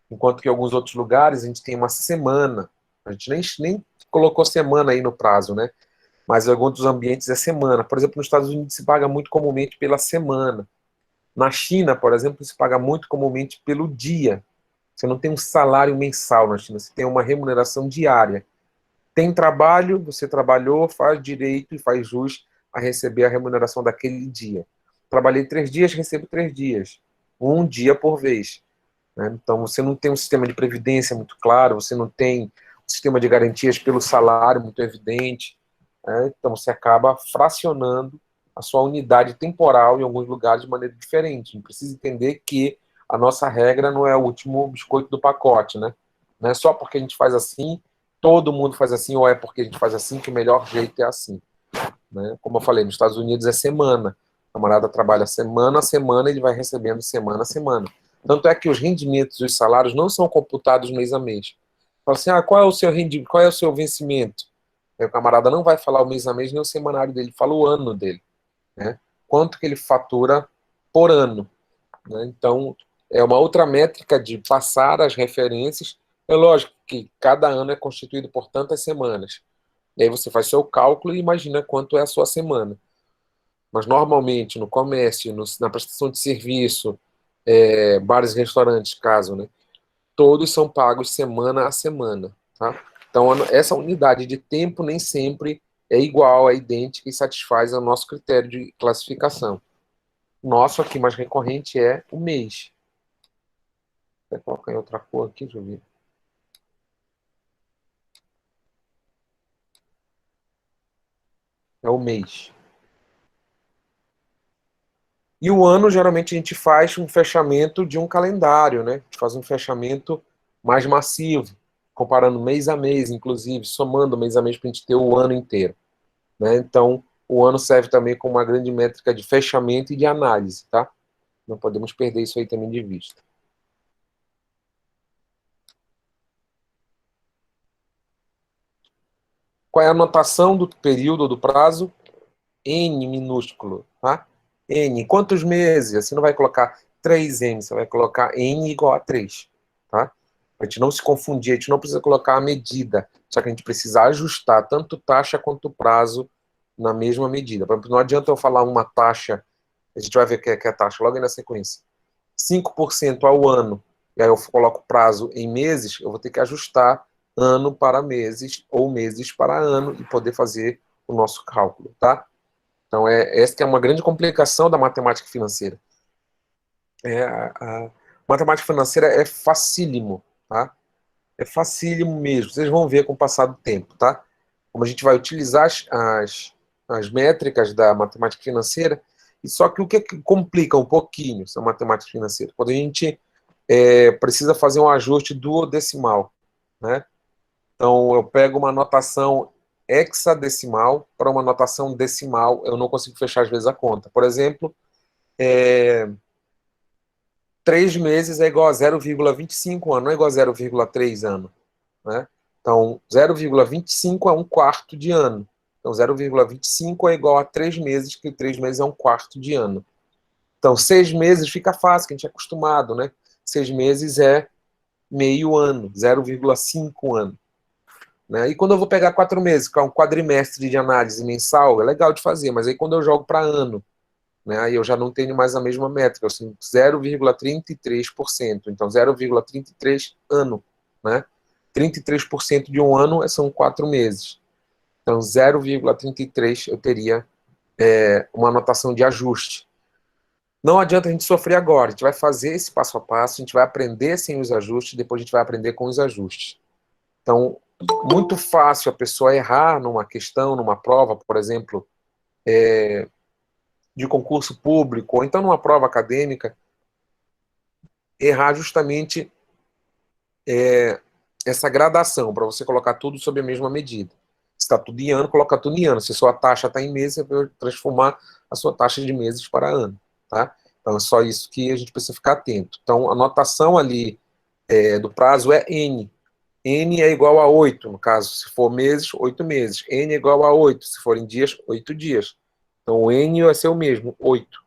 S1: Enquanto que em alguns outros lugares a gente tem uma semana, a gente nem colocou semana aí no prazo, né? Mas em alguns dos ambientes é semana. Por exemplo, nos Estados Unidos se paga muito comumente pela semana. Na China, por exemplo, se paga muito comumente pelo dia. Você não tem um salário mensal na China, você tem uma remuneração diária. Tem trabalho, você trabalhou, faz direito e faz jus a receber a remuneração daquele dia. Trabalhei 3 dias, recebo 3 dias. Um dia por vez. Né? Então, você não tem um sistema de previdência muito claro, você não tem um sistema de garantias pelo salário muito evidente. Né? Então, você acaba fracionando a sua unidade temporal em alguns lugares de maneira diferente. A gente precisa entender que a nossa regra não é o último biscoito do pacote, né? Não é só porque a gente faz assim, todo mundo faz assim, ou é porque a gente faz assim que o melhor jeito é assim. Né? Como eu falei, nos Estados Unidos é semana. O camarada trabalha semana a semana, ele vai recebendo semana a semana. Tanto é que os rendimentos e os salários não são computados mês a mês. Fala assim, qual é o seu rendimento, qual é o seu vencimento? Aí o camarada não vai falar o mês a mês nem o semanário dele, fala o ano dele. Né? Quanto que ele fatura por ano. Né? Então, é uma outra métrica de passar as referências. É lógico que cada ano é constituído por tantas semanas. E aí você faz seu cálculo e imagina quanto é a sua semana. Mas normalmente no comércio, na prestação de serviço, bares e restaurantes, caso, né? Todos são pagos semana a semana. Tá? Então essa unidade de tempo nem sempre é igual, é idêntica e satisfaz o nosso critério de classificação. O nosso aqui mais recorrente é o mês. Vou colocar em outra cor aqui, deixa eu ver. É o mês. E o ano, geralmente, a gente faz um fechamento de um calendário, né? A gente faz um fechamento mais massivo, comparando mês a mês, inclusive, somando mês a mês para a gente ter o ano inteiro. Né? Então, o ano serve também como uma grande métrica de fechamento e de análise, tá? Não podemos perder isso aí também de vista. Qual é a anotação do período ou do prazo? N minúsculo, tá? N, quantos meses? Você não vai colocar 3N, você vai colocar N igual a 3, tá? Para a gente não se confundir, a gente não precisa colocar a medida, só que a gente precisa ajustar tanto taxa quanto prazo na mesma medida. Por exemplo, não adianta eu falar uma taxa, a gente vai ver que é a taxa logo aí na sequência, 5% ao ano, e aí eu coloco prazo em meses, eu vou ter que ajustar ano para meses, ou meses para ano, e poder fazer o nosso cálculo, tá? Então, essa que é uma grande complicação da matemática financeira. A matemática financeira é facílimo, tá? É facílimo mesmo. Vocês vão ver com o passar do tempo, tá? Como a gente vai utilizar as métricas da matemática financeira, e só que o que complica um pouquinho essa matemática financeira? Quando a gente precisa fazer um ajuste duodecimal, né? Então, eu pego uma notação hexadecimal para uma notação decimal, eu não consigo fechar às vezes a conta. Por exemplo, 3 meses é igual a 0,25 ano, não é igual a 0,3 ano. Né? Então, 0,25 é um quarto de ano. Então, 0,25 é igual a 3 meses, que 3 meses é um quarto de ano. Então, 6 meses fica fácil, que a gente é acostumado, né? 6 meses é meio ano, 0,5 ano. Né? E quando eu vou pegar 4 meses, que é um quadrimestre de análise mensal, é legal de fazer, mas aí quando eu jogo para ano, né, aí eu já não tenho mais a mesma métrica, eu tenho 0,33%, então 0,33 ano. Né? 33% de um ano são 4 meses. Então 0,33 eu teria uma anotação de ajuste. Não adianta a gente sofrer agora, a gente vai fazer esse passo a passo, a gente vai aprender sem os ajustes, depois a gente vai aprender com os ajustes. Então, muito fácil a pessoa errar numa questão, numa prova, por exemplo, de concurso público, ou então numa prova acadêmica, errar justamente essa gradação, para você colocar tudo sob a mesma medida. Se está tudo em ano, coloca tudo em ano. Se a sua taxa está em meses, você vai transformar a sua taxa de meses para ano. Tá? Então é só isso que a gente precisa ficar atento. Então a notação ali do prazo é N. N é igual a 8, no caso, se for meses, 8 meses. N é igual a 8, se forem dias, 8 dias. Então, o N vai ser o mesmo, 8.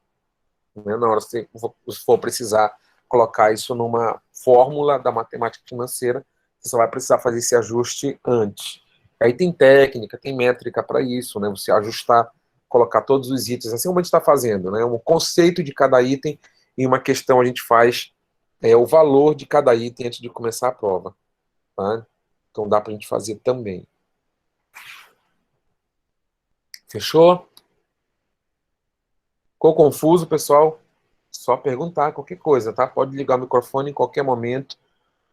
S1: Né? Na hora que você for precisar colocar isso numa fórmula da matemática financeira, você só vai precisar fazer esse ajuste antes. Aí tem técnica, tem métrica para isso, né? Você ajustar, colocar todos os itens, assim como a gente está fazendo, né? Um conceito de cada item e uma questão a gente faz o valor de cada item antes de começar a prova. Tá? Então dá para a gente fazer também. Fechou? Ficou confuso, pessoal? Só perguntar qualquer coisa, tá? Pode ligar o microfone em qualquer momento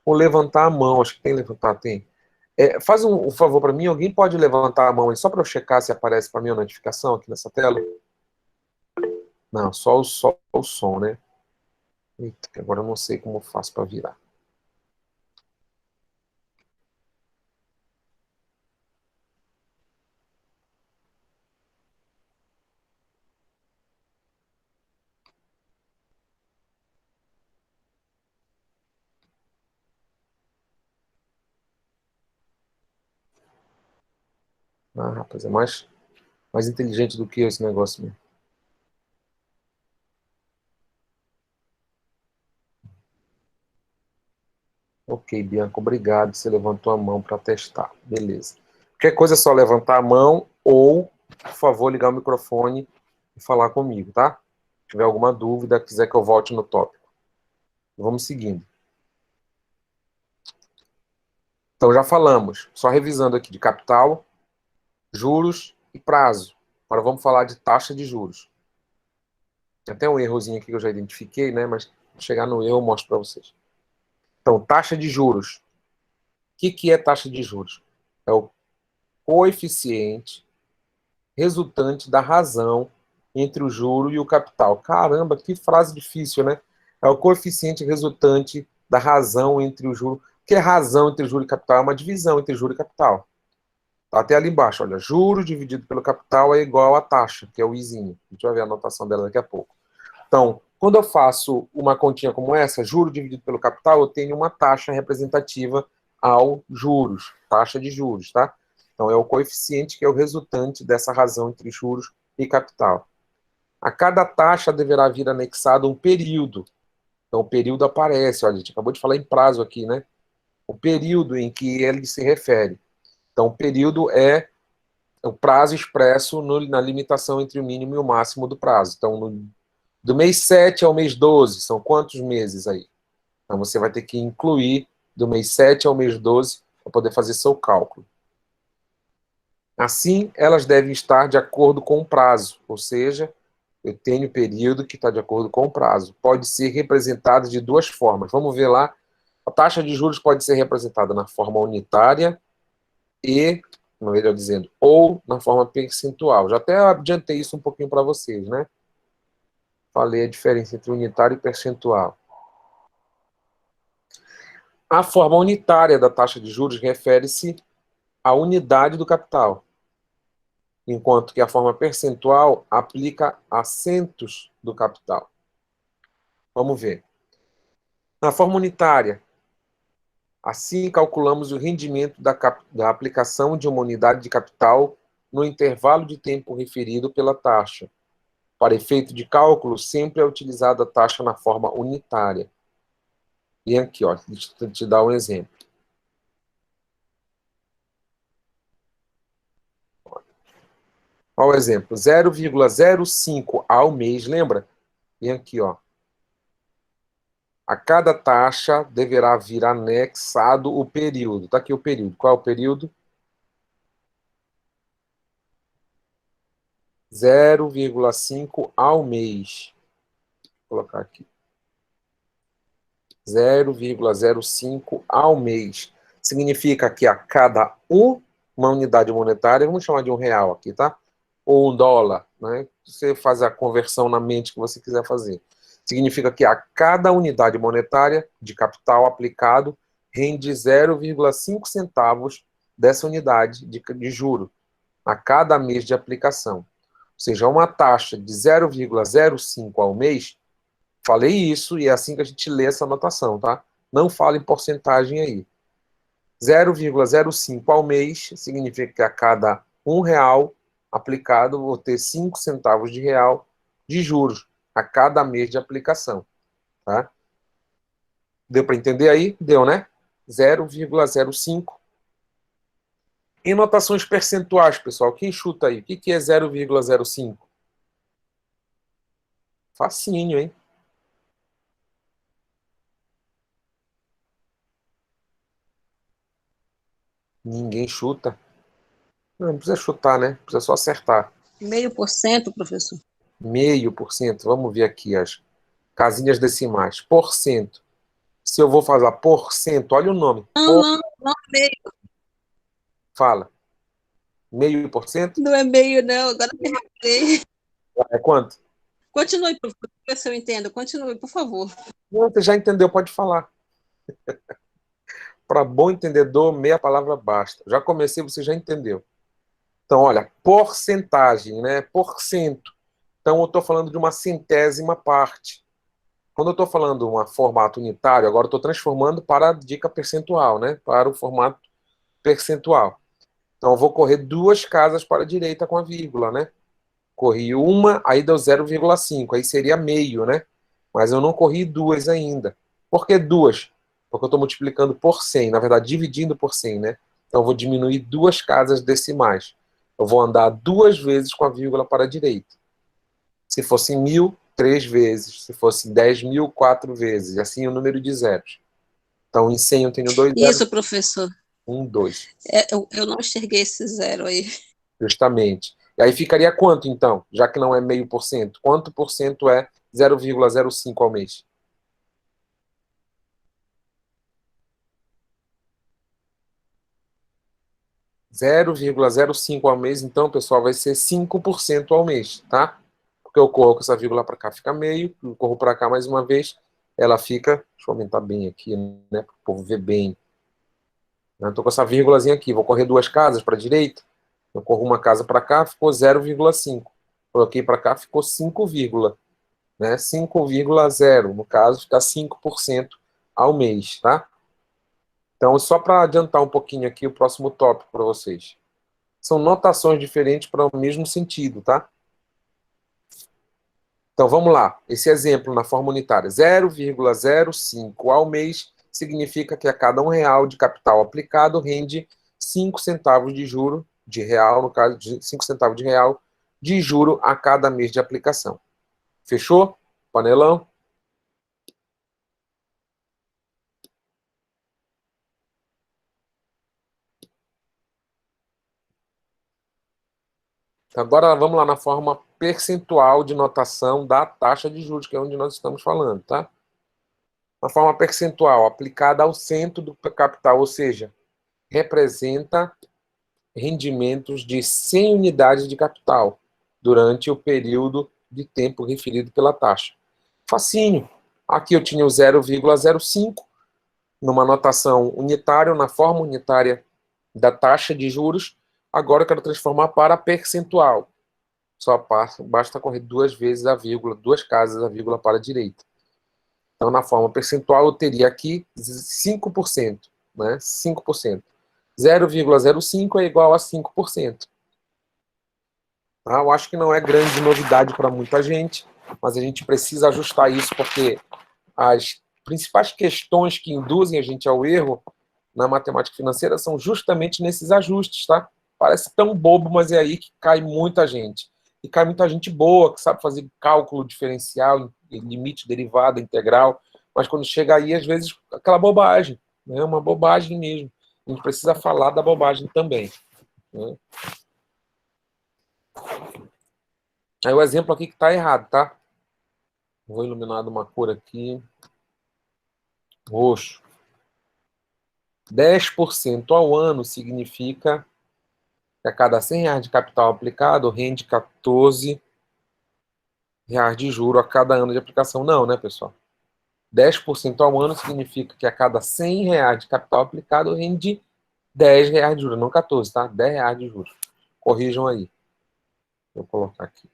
S1: ou levantar a mão. Acho que tem que levantar, tem. Faz um favor para mim, alguém pode levantar a mão aí só para eu checar se aparece para mim a notificação aqui nessa tela? Não, só o som, né? Eita, agora eu não sei como eu faço para virar. Ah, rapaz, é mais inteligente do que eu esse negócio mesmo. Ok, Bianca, obrigado. Você levantou a mão para testar. Beleza. Qualquer coisa é só levantar a mão ou, por favor, ligar o microfone e falar comigo, tá? Se tiver alguma dúvida, quiser que eu volte no tópico. Vamos seguindo. Então, já falamos, só revisando aqui, de capital, juros e prazo. Agora vamos falar de taxa de juros. Tem até um errozinho aqui que eu já identifiquei, né? Mas chegar no erro eu mostro para vocês. Então, taxa de juros. O que é taxa de juros? É o coeficiente resultante da razão entre o juro e o capital. Caramba, que frase difícil, né? É o coeficiente resultante da razão entre o juro. O que é razão entre juro e capital? É uma divisão entre juro e capital. Tá até ali embaixo, olha, juro dividido pelo capital é igual a taxa, que é o izinho. A gente vai ver a anotação dela daqui a pouco. Então, quando eu faço uma continha como essa, juro dividido pelo capital, eu tenho uma taxa representativa ao juros, taxa de juros, tá? Então, é o coeficiente que é o resultante dessa razão entre juros e capital. A cada taxa deverá vir anexado um período. Então, o período aparece, olha, a gente acabou de falar em prazo aqui, né? O período em que ele se refere. Então, o período é o prazo expresso na limitação entre o mínimo e o máximo do prazo. Então, do mês 7 ao mês 12, são quantos meses aí? Então, você vai ter que incluir do mês 7 ao mês 12 para poder fazer seu cálculo. Assim, elas devem estar de acordo com o prazo, ou seja, eu tenho período que está de acordo com o prazo. Pode ser representado de duas formas. Vamos ver lá. A taxa de juros pode ser representada na forma unitária e, melhor dizendo, ou na forma percentual. Já até adiantei isso um pouquinho para vocês, né? Falei a diferença entre unitário e percentual. A forma unitária da taxa de juros refere-se à unidade do capital, enquanto que a forma percentual aplica acentos do capital. Vamos ver. Na forma unitária, assim calculamos o rendimento da aplicação de uma unidade de capital no intervalo de tempo referido pela taxa. Para efeito de cálculo, sempre é utilizada a taxa na forma unitária. E aqui, ó, deixa eu te dar um exemplo. Olha o exemplo, 0,05 ao mês, lembra? E aqui, ó. A cada taxa deverá vir anexado o período. Está aqui o período. Qual é o período? 0,5 ao mês. Vou colocar aqui. 0,05 ao mês. Significa que a cada uma unidade monetária, vamos chamar de R$1 aqui, tá? Ou $1, né? Você faz a conversão na mente que você quiser fazer. Significa que a cada unidade monetária de capital aplicado rende 0,5 centavos dessa unidade de juro a cada mês de aplicação. Ou seja, uma taxa de 0,05 ao mês. Falei isso e é assim que a gente lê essa anotação, tá? Não fala em porcentagem aí. 0,05 ao mês significa que a cada R$ 1 aplicado, vou ter 5 centavos de real de juros a cada mês de aplicação. Tá? Deu para entender aí? Deu, né? 0,05. Em notações percentuais, pessoal, quem chuta aí? O que é 0,05? Facinho, hein? Ninguém chuta. Não precisa chutar, né? Precisa só acertar.
S4: 0,5%, professor.
S1: 0,5%. Vamos ver aqui as casinhas decimais. Porcento. Se eu vou falar porcento, olha o nome.
S4: Não, meio.
S1: Fala. 0,5%?
S4: Não é meio, não. Agora me reparei.
S1: É quanto?
S4: Continue, professor, ver se eu entendo. Continue, por favor.
S1: Não, você já entendeu, pode falar. Para bom entendedor, meia palavra basta. Já comecei, você já entendeu. Então, olha, porcentagem, né? Porcento. Então, eu estou falando de uma centésima parte. Quando eu estou falando um formato unitário, agora eu estou transformando para a dica percentual, né? Para o formato percentual. Então, eu vou correr 2 casas para a direita com a vírgula, né? Corri uma, aí deu 0,5, aí seria meio, né? Mas eu não corri 2 ainda. Por que 2? Porque eu estou multiplicando por 100, na verdade, dividindo por 100, né? Então, eu vou diminuir 2 casas decimais. Eu vou andar 2 vezes com a vírgula para a direita. Se fosse 1.000, 3 vezes. Se fosse 10.000, 4 vezes. E assim o número de zeros. Então, em 100 eu tenho 2 zeros.
S4: Isso, professor.
S1: 1, 2.
S4: Eu não enxerguei esse zero aí.
S1: Justamente. E aí ficaria quanto, então? Já que não é 0,5%. Quanto por cento é 0,05 ao mês? Zero vírgula zero cinco ao mês, então, pessoal, vai ser 5% ao mês, tá? Porque eu corro com essa vírgula para cá, fica meio, eu corro para cá mais uma vez, ela fica, deixa eu aumentar bem aqui, né, para o povo ver bem. Eu estou com essa vírgulazinha aqui, vou correr 2 casas para a direita, eu corro uma casa para cá, ficou 0,5. Coloquei para cá, ficou 5, né? 5,0, no caso, fica 5% ao mês, tá? Então, só para adiantar um pouquinho aqui o próximo tópico para vocês. São notações diferentes para o mesmo sentido, tá? Então, vamos lá. Esse exemplo na forma unitária. 0,05 ao mês significa que a cada R$ 1 de capital aplicado rende 5 centavos de juro, de real, no caso, de 5 centavos de real, de juro a cada mês de aplicação. Fechou? Panelão? Agora vamos lá na forma percentual de notação da taxa de juros, que é onde nós estamos falando, tá? A forma percentual aplicada ao centro do capital, ou seja, representa rendimentos de 100 unidades de capital durante o período de tempo referido pela taxa. Facinho. Aqui eu tinha o 0,05 numa notação unitária, na forma unitária da taxa de juros. Agora eu quero transformar para percentual. Só basta correr 2 vezes a vírgula, 2 casas a vírgula para a direita. Então, na forma percentual, eu teria aqui 5%, né? 5%. 0,05 é igual a 5%. Tá? Eu acho que não é grande novidade para muita gente, mas a gente precisa ajustar isso porque as principais questões que induzem a gente ao erro na matemática financeira são justamente nesses ajustes, tá? Parece tão bobo, mas é aí que cai muita gente. E cai muita gente boa, que sabe fazer cálculo diferencial, limite, derivada, integral, mas quando chega aí, às vezes, aquela bobagem, né? Uma bobagem mesmo. A gente precisa falar da bobagem também, né? Aí o exemplo aqui que está errado, tá? Vou iluminar de uma cor aqui. Roxo. 10% ao ano significa que a cada R$ 100 de capital aplicado rende R$ 14 de juro a cada ano de aplicação. Não, né, pessoal? 10% ao ano significa que a cada R$ 100 de capital aplicado rende R$ 10 de juros, não 14, tá? R$ 10 de juros. Corrijam aí. Vou colocar aqui.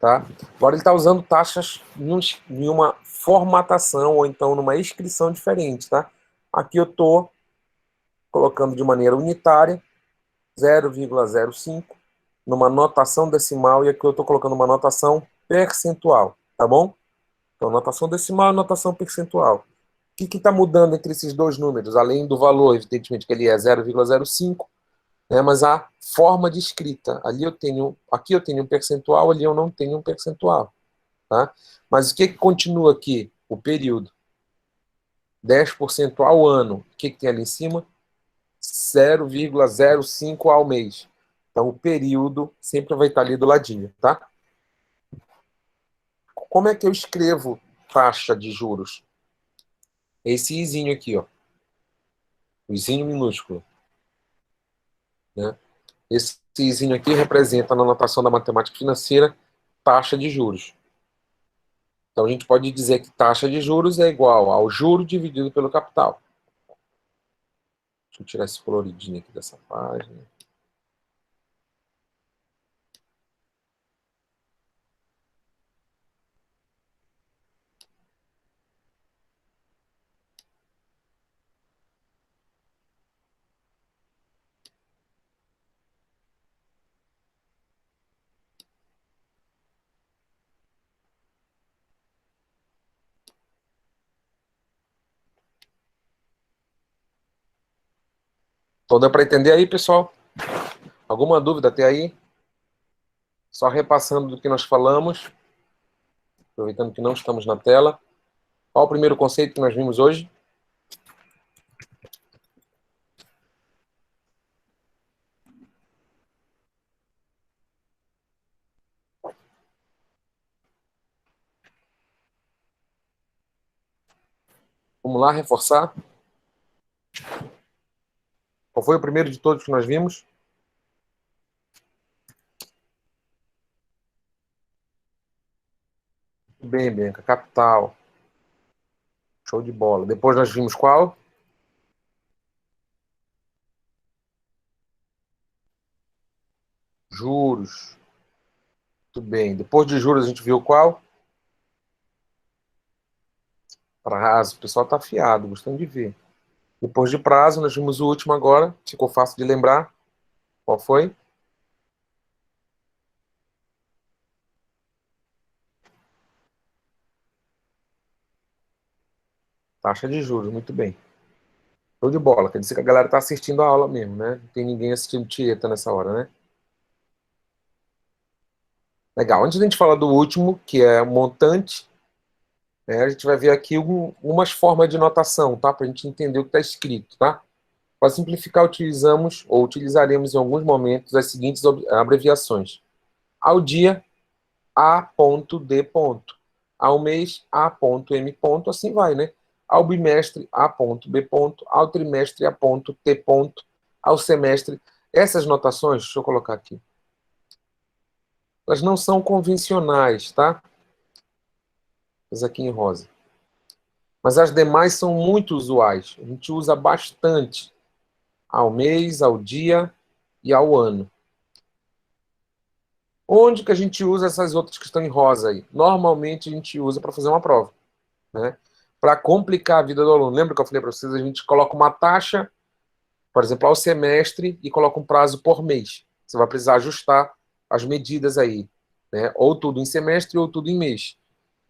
S1: Tá? Agora ele está usando taxas em uma formatação ou então numa inscrição diferente. Tá? Aqui eu estou colocando de maneira unitária 0,05 numa notação decimal e aqui eu estou colocando uma notação percentual. Tá bom? Então, notação decimal e notação percentual. O que está mudando entre esses dois números? Além do valor, evidentemente, que ele é 0,05, né, mas a forma de escrita. Aqui eu tenho um percentual, ali eu não tenho um percentual. Tá? Mas o que continua aqui? O período. 10% ao ano. O que tem ali em cima? 0,05 ao mês. Então, o período sempre vai estar ali do ladinho. Tá? Como é que eu escrevo taxa de juros? Esse izinho aqui, ó. O izinho minúsculo. Né? Esse izinho aqui representa, na notação da matemática financeira, taxa de juros. Então, a gente pode dizer que taxa de juros é igual ao juro dividido pelo capital. Deixa eu tirar esse coloridinho aqui dessa página. Então, dá para entender aí, pessoal? Alguma dúvida até aí? Só repassando do que nós falamos, aproveitando que não estamos na tela. Qual o primeiro conceito que nós vimos hoje? Vamos lá, reforçar. Qual foi o primeiro de todos que nós vimos? Bem, Bianca, capital. Show de bola. Depois nós vimos qual? Juros. Muito bem. Depois de juros a gente viu qual? Prazo. O pessoal está afiado, gostando de ver. Depois de prazo, nós vimos o último agora. Ficou fácil de lembrar. Qual foi? Taxa de juros, muito bem. Show de bola. Quer dizer que a galera está assistindo a aula mesmo, né? Não tem ninguém assistindo tieta nessa hora, né? Legal. Antes de a gente falar do último, que é montante, né, a gente vai ver aqui umas formas de notação, tá? Para a gente entender o que está escrito, tá? Para simplificar, utilizamos ou utilizaremos em alguns momentos as seguintes abreviações. Ao dia, A.D. Ao mês, A.M. Assim vai, né? Ao bimestre, A.B. Ao trimestre, A.T. Ao semestre. Essas notações, deixa eu colocar aqui, elas não são convencionais, tá? Essas aqui em rosa. Mas as demais são muito usuais. A gente usa bastante ao mês, ao dia e ao ano. Onde que a gente usa essas outras que estão em rosa aí? Normalmente a gente usa para fazer uma prova, né? Para complicar a vida do aluno. Lembra que eu falei para vocês? A gente coloca uma taxa, por exemplo, ao semestre e coloca um prazo por mês. Você vai precisar ajustar as medidas aí, né? Ou tudo em semestre ou tudo em mês.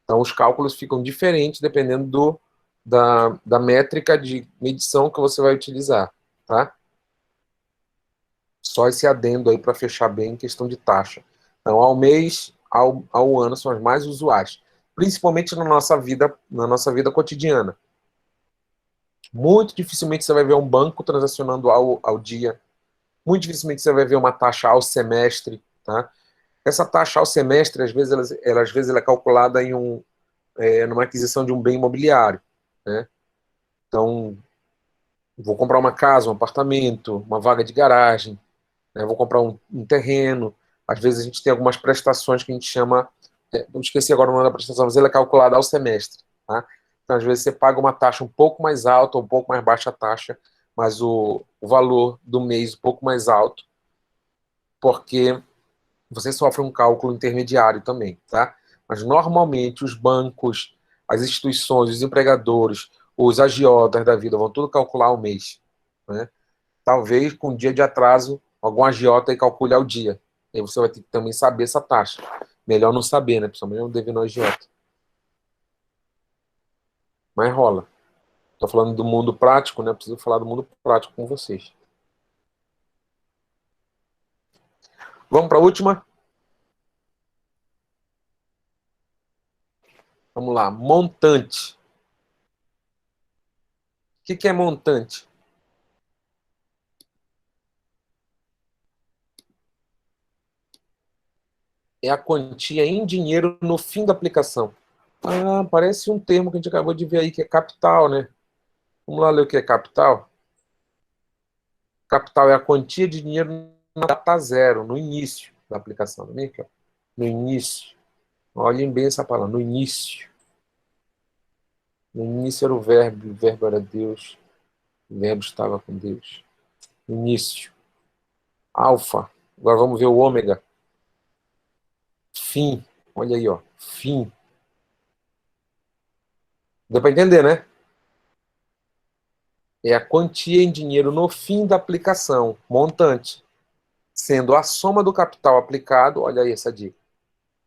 S1: Então os cálculos ficam diferentes dependendo da métrica de medição que você vai utilizar, tá? Só esse adendo aí para fechar bem em questão de taxa. Então, ao mês, ao ano são as mais usuais, principalmente na nossa vida cotidiana. Muito dificilmente você vai ver um banco transacionando ao dia. Muito dificilmente você vai ver uma taxa ao semestre, tá? Essa taxa ao semestre, às vezes, ela é calculada numa aquisição de um bem imobiliário, né? Então, vou comprar uma casa, um apartamento, uma vaga de garagem, né? Vou comprar um terreno. Às vezes a gente tem algumas prestações que a gente chama, não esqueci agora o nome da prestação, mas ela é calculada ao semestre, tá? Então, às vezes você paga uma taxa um pouco mais alta ou um pouco mais baixa a taxa, mas o valor do mês um pouco mais alto, porque você sofre um cálculo intermediário também, tá? Mas normalmente os bancos, as instituições, os empregadores, os agiotas da vida vão tudo calcular ao mês, né? Talvez com um dia de atraso, algum agiota aí calcule ao dia. Aí você vai ter que também saber essa taxa. Melhor não saber, né? Principalmente não devendo ao agiota. Mas rola. Estou falando do mundo prático, né? Preciso falar do mundo prático com vocês. Vamos para a última? Vamos lá. Montante. O que é montante? É a quantia em dinheiro no fim da aplicação. Ah, parece um termo que a gente acabou de ver aí, que é capital, né? Vamos lá ler o que é capital? Capital é a quantia de dinheiro na data zero, no início da aplicação. Não é aqui, ó? No início. Olhem bem essa palavra, no início. No início era o verbo era Deus, o verbo estava com Deus. Início. Alfa. Agora vamos ver o ômega. Fim. Olha aí, ó. Fim. Deu para entender, né? É a quantia em dinheiro no fim da aplicação, montante, sendo a soma do capital aplicado, olha aí essa dica,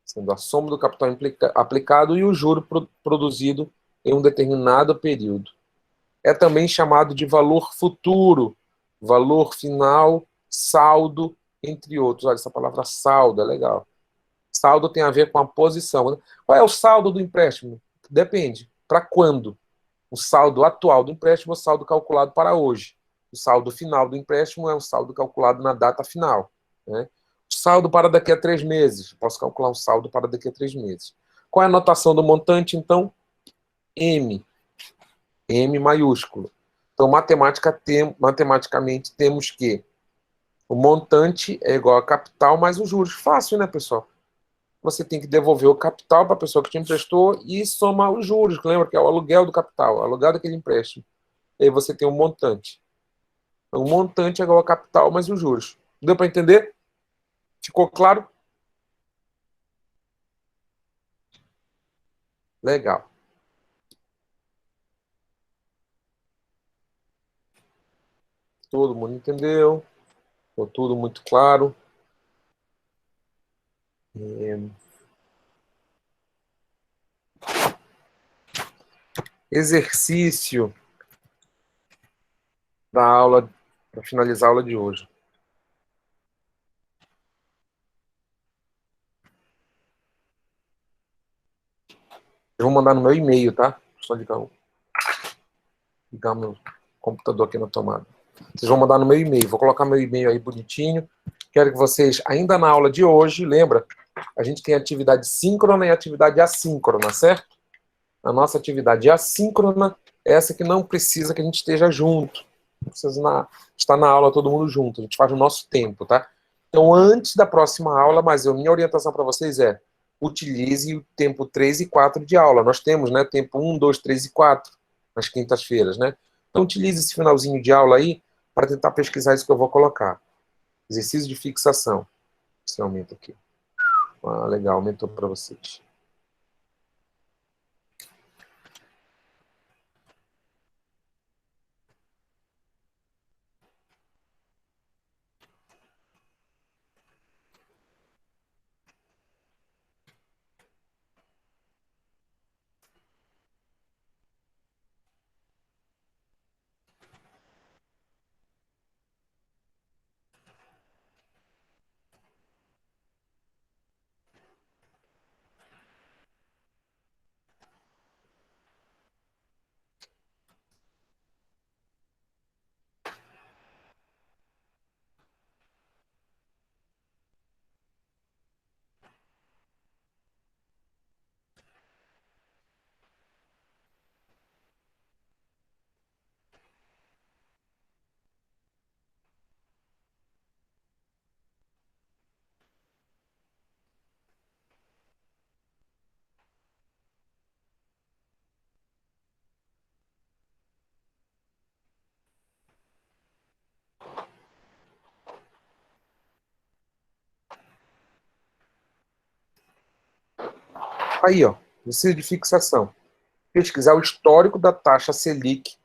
S1: sendo a soma do capital aplicado e o juro produzido em um determinado período. É também chamado de valor futuro, valor final, saldo, entre outros. Olha, essa palavra saldo é legal. Saldo tem a ver com a posição, né? Qual é o saldo do empréstimo? Depende. Para quando? O saldo atual do empréstimo é o saldo calculado para hoje. O saldo final do empréstimo é o saldo calculado na data final, né? O saldo para daqui a 3 meses. Posso calcular um saldo para daqui a 3 meses. Qual é a notação do montante, então? M. M maiúsculo. Então, matematicamente, temos que o montante é igual a capital mais os juros. Fácil, né, pessoal? Você tem que devolver o capital para a pessoa que te emprestou e somar os juros. Lembra que é o aluguel do capital, o aluguel daquele empréstimo. E aí você tem um montante. Então, o montante é igual a capital mais os juros. Deu para entender? Ficou claro? Legal. Todo mundo entendeu? Ficou tudo muito claro? Exercício da aula, para finalizar a aula de hoje. Eu vou mandar no meu e-mail, tá? Só ligar meu computador aqui na tomada. Vocês vão mandar no meu e-mail. Vou colocar meu e-mail aí bonitinho. Quero que vocês, ainda na aula de hoje, lembra? A gente tem atividade síncrona e atividade assíncrona, certo? A nossa atividade assíncrona é essa que não precisa que a gente esteja junto. Não precisa estar na aula todo mundo junto. A gente faz o nosso tempo, tá? Então, antes da próxima aula, mas minha orientação para vocês é utilize o tempo 3 e 4 de aula. Nós temos, né, tempo 1, 2, 3 e 4 nas quintas-feiras, né? Então, utilize esse finalzinho de aula aí para tentar pesquisar isso que eu vou colocar. Exercício de fixação. Esse aumento aqui. Ah, legal, aumentou para vocês. Aí, ó, exercício de fixação. Pesquisar o histórico da taxa Selic.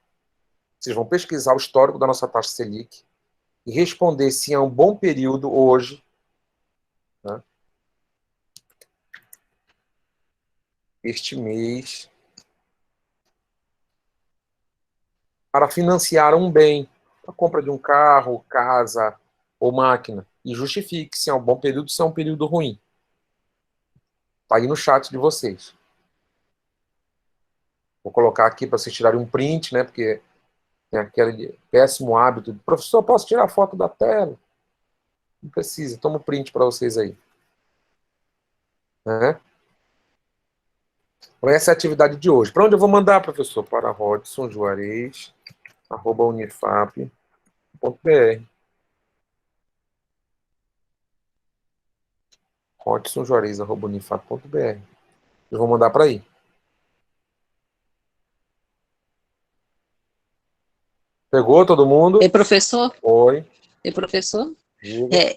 S1: Vocês vão pesquisar o histórico da nossa taxa Selic e responder se é um bom período hoje, né, este mês, para financiar um bem, a compra de um carro, casa ou máquina, e justifique se é um bom período, se é um período ruim. Está aí no chat de vocês. Vou colocar aqui para vocês tirarem um print, né? Porque tem aquele péssimo hábito de, professor, posso tirar foto da tela? Não precisa, toma um print para vocês aí. Né? Então, essa é a atividade de hoje. Para onde eu vou mandar, professor? Para rodsonjuarez@unifap.br. rodsonjuarez@unifap.br. Eu vou mandar para aí. Pegou todo mundo?
S4: E professor?
S1: Oi.
S4: E professor?
S1: Diga.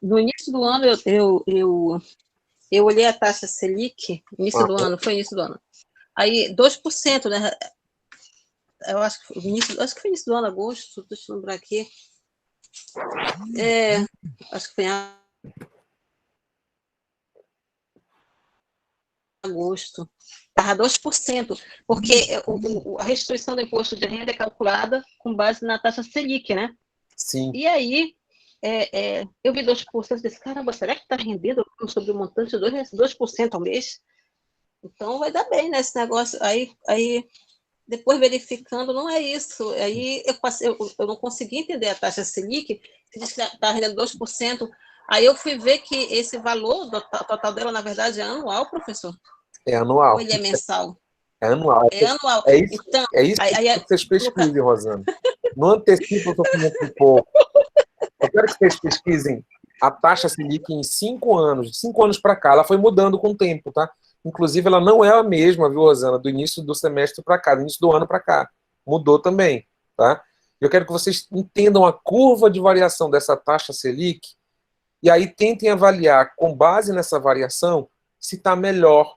S4: No início do ano, eu olhei a taxa Selic, início do ano, foi início do ano. Aí, 2%, né? Eu acho que foi início do ano, agosto, deixa eu lembrar aqui. Acho que foi em agosto. Estava 2%, porque a restituição do imposto de renda é calculada com base na taxa Selic, né?
S1: Sim.
S4: E aí, eu vi 2%, disse, caramba, será que está rendendo sobre o montante de 2% ao mês? Então, vai dar bem, né, esse negócio. Aí depois verificando, não é isso. Aí eu não consegui entender a taxa Selic, que diz que está rendendo 2%. Aí eu fui ver que esse valor total dela, na verdade, é anual, professor?
S1: É anual.
S4: Ou ele é mensal?
S1: É anual.
S4: É anual.
S1: É isso,
S4: então,
S1: que vocês pesquisem, Rosana. Não antecipa o sofrimento do povo. Eu quero que vocês pesquisem a taxa Selic em 5 anos. De 5 anos para cá, ela foi mudando com o tempo, tá? Inclusive, ela não é a mesma, viu, Rosana, do início do semestre para cá, do início do ano para cá. Mudou também, tá? Eu quero que vocês entendam a curva de variação dessa taxa Selic e aí tentem avaliar, com base nessa variação, se está melhor,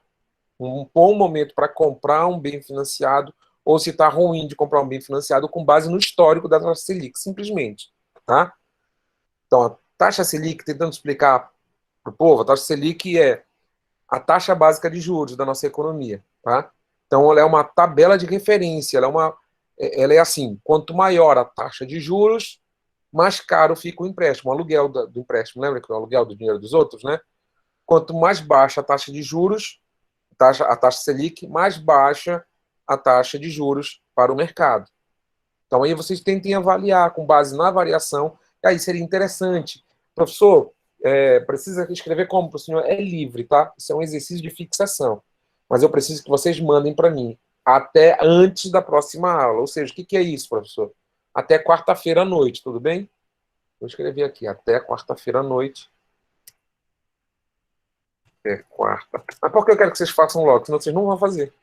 S1: um bom momento para comprar um bem financiado ou se está ruim de comprar um bem financiado com base no histórico da taxa Selic, simplesmente, tá? Então, a taxa Selic, tentando explicar para o povo, a taxa Selic é a taxa básica de juros da nossa economia, tá? Então, ela é uma tabela de referência, ela é assim, quanto maior a taxa de juros, mais caro fica o empréstimo, o aluguel do empréstimo, lembra que é o aluguel do dinheiro dos outros, né? Quanto mais baixa a taxa de juros, a taxa Selic, mais baixa a taxa de juros para o mercado. Então, aí vocês tentem avaliar com base na variação, e aí seria interessante. Professor, precisa escrever como para o senhor? É livre, tá? Isso é um exercício de fixação. Mas eu preciso que vocês mandem para mim até antes da próxima aula. Ou seja, o que é isso, professor? Até quarta-feira à noite, tudo bem? Vou escrever aqui, até quarta-feira à noite. Quarta. Mas por que eu quero que vocês façam logo? Senão vocês não vão fazer.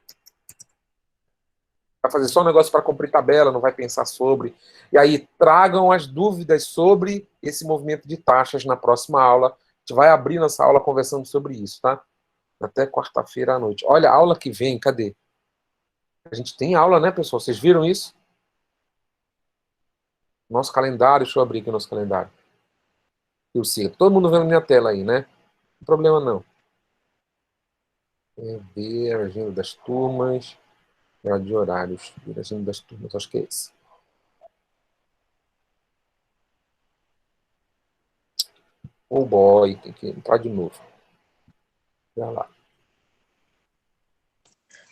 S1: Vai fazer só um negócio para cumprir tabela, não vai pensar sobre. E aí, tragam as dúvidas sobre esse movimento de taxas na próxima aula. A gente vai abrir nossa aula conversando sobre isso, tá? Até quarta-feira à noite. Olha, a aula que vem, cadê? A gente tem aula, né, pessoal? Vocês viram isso? Nosso calendário, deixa eu abrir aqui o nosso calendário. Eu sigo. Todo mundo vendo minha tela aí, né? Não tem problema não. Ver a agenda das turmas. De horários. Ver a agenda das turmas, acho que é esse. Oh boy, tem que entrar de novo. Vai lá.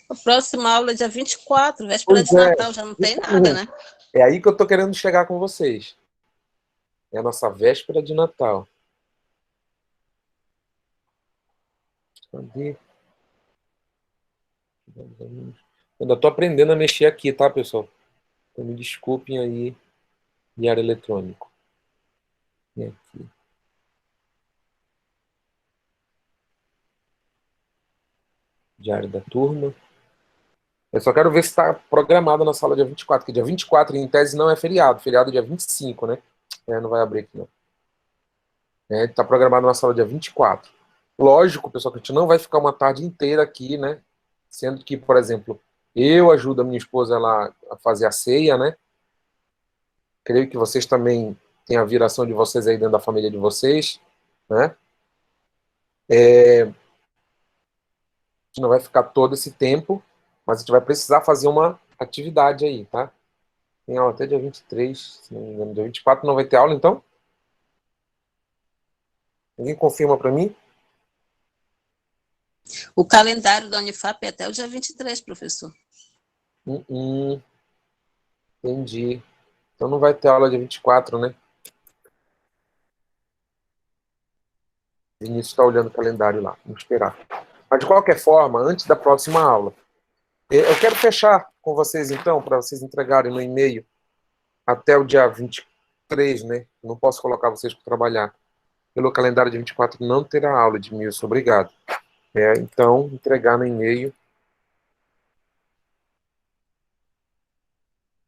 S4: A próxima aula é dia 24, véspera de Natal, já não tem nada, né?
S1: É aí que eu tô querendo chegar com vocês. É a nossa véspera de Natal. Cadê? Ainda tô aprendendo a mexer aqui, tá, pessoal? Então me desculpem aí, diário eletrônico. E aqui. Diário da turma. Eu só quero ver se está programado na sala dia 24, que dia 24, em tese, não é feriado. Feriado é dia 25, né? Não vai abrir aqui, não. Está programado na sala dia 24. Lógico, pessoal, que a gente não vai ficar uma tarde inteira aqui, né? Sendo que, por exemplo, eu ajudo a minha esposa lá a fazer a ceia, né? Creio que vocês também têm a viração de vocês aí dentro da família de vocês, né? A gente não vai ficar todo esse tempo, mas a gente vai precisar fazer uma atividade aí, tá? Tem aula até dia 23, se não me engano, dia 24 não vai ter aula, então? Ninguém confirma para mim?
S4: O calendário da Unifap é até o dia 23, professor.
S1: Entendi. Então não vai ter aula dia 24, né? O Vinícius está olhando o calendário lá, vamos esperar. Mas de qualquer forma, antes da próxima aula, eu quero fechar com vocês então, para vocês entregarem no e-mail até o dia 23, né? Não posso colocar vocês para trabalhar. Pelo calendário de 24 não terá aula, Edmilson, obrigado. Então, entregar no e-mail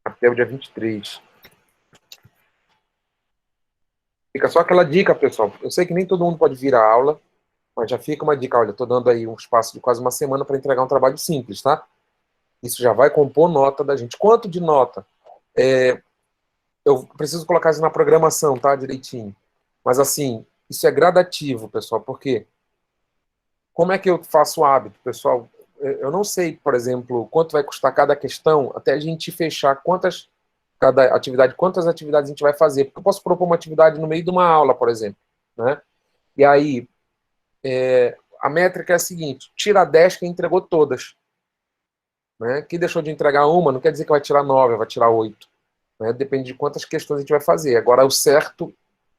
S1: até o dia 23. Fica só aquela dica, pessoal. Eu sei que nem todo mundo pode vir à aula, mas já fica uma dica. Olha, estou dando aí um espaço de quase uma semana para entregar um trabalho simples, tá? Isso já vai compor nota da gente. Quanto de nota? Eu preciso colocar isso na programação, tá? Direitinho. Mas, assim, isso é gradativo, pessoal, porque como é que eu faço o hábito, pessoal? Eu não sei, por exemplo, quanto vai custar cada questão até a gente fechar cada atividade, quantas atividades a gente vai fazer. Porque eu posso propor uma atividade no meio de uma aula, por exemplo, né? E aí, a métrica é a seguinte: tira 10 quem entregou todas. Né? Quem deixou de entregar uma, não quer dizer que vai tirar 9, vai tirar 8. Né? Depende de quantas questões a gente vai fazer. Agora, o certo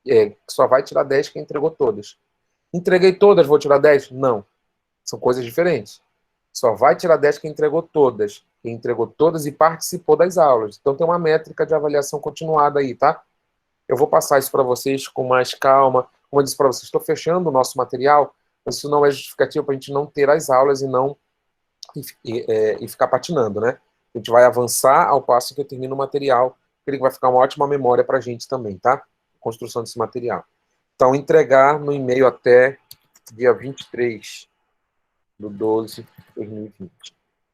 S1: é que só vai tirar 10 quem entregou todas. Entreguei todas, vou tirar 10? Não. São coisas diferentes. Só vai tirar 10 quem entregou todas. Quem entregou todas e participou das aulas. Então tem uma métrica de avaliação continuada aí, tá? Eu vou passar isso para vocês com mais calma. Como eu disse para vocês, estou fechando o nosso material, mas isso não é justificativo para a gente não ter as aulas e ficar patinando, né? A gente vai avançar ao passo que eu termino o material, que vai ficar uma ótima memória para a gente também, tá? Construção desse material. Então, entregar no e-mail até dia 23/12/2020.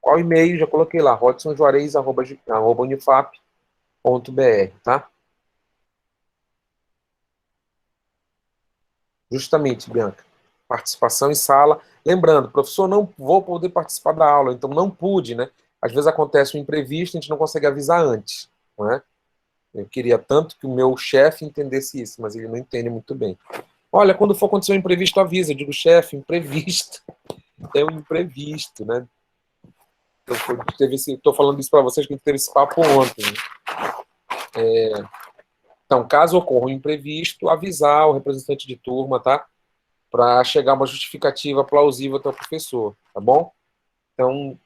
S1: Qual e-mail? Já coloquei lá, rodsonjuarez@unifap.br, tá? Justamente, Bianca. Participação em sala. Lembrando, professor, não vou poder participar da aula, então não pude, né? Às vezes acontece um imprevisto, a gente não consegue avisar antes, não é? Eu queria tanto que o meu chefe entendesse isso, mas ele não entende muito bem. Olha, quando for acontecer um imprevisto, avisa. Eu digo, chefe, imprevisto. É um imprevisto, né? Estou falando isso para vocês que a gente teve esse papo ontem. Né? Então, caso ocorra um imprevisto, avisar o representante de turma, tá? Para chegar uma justificativa plausível até o professor, tá bom? Então,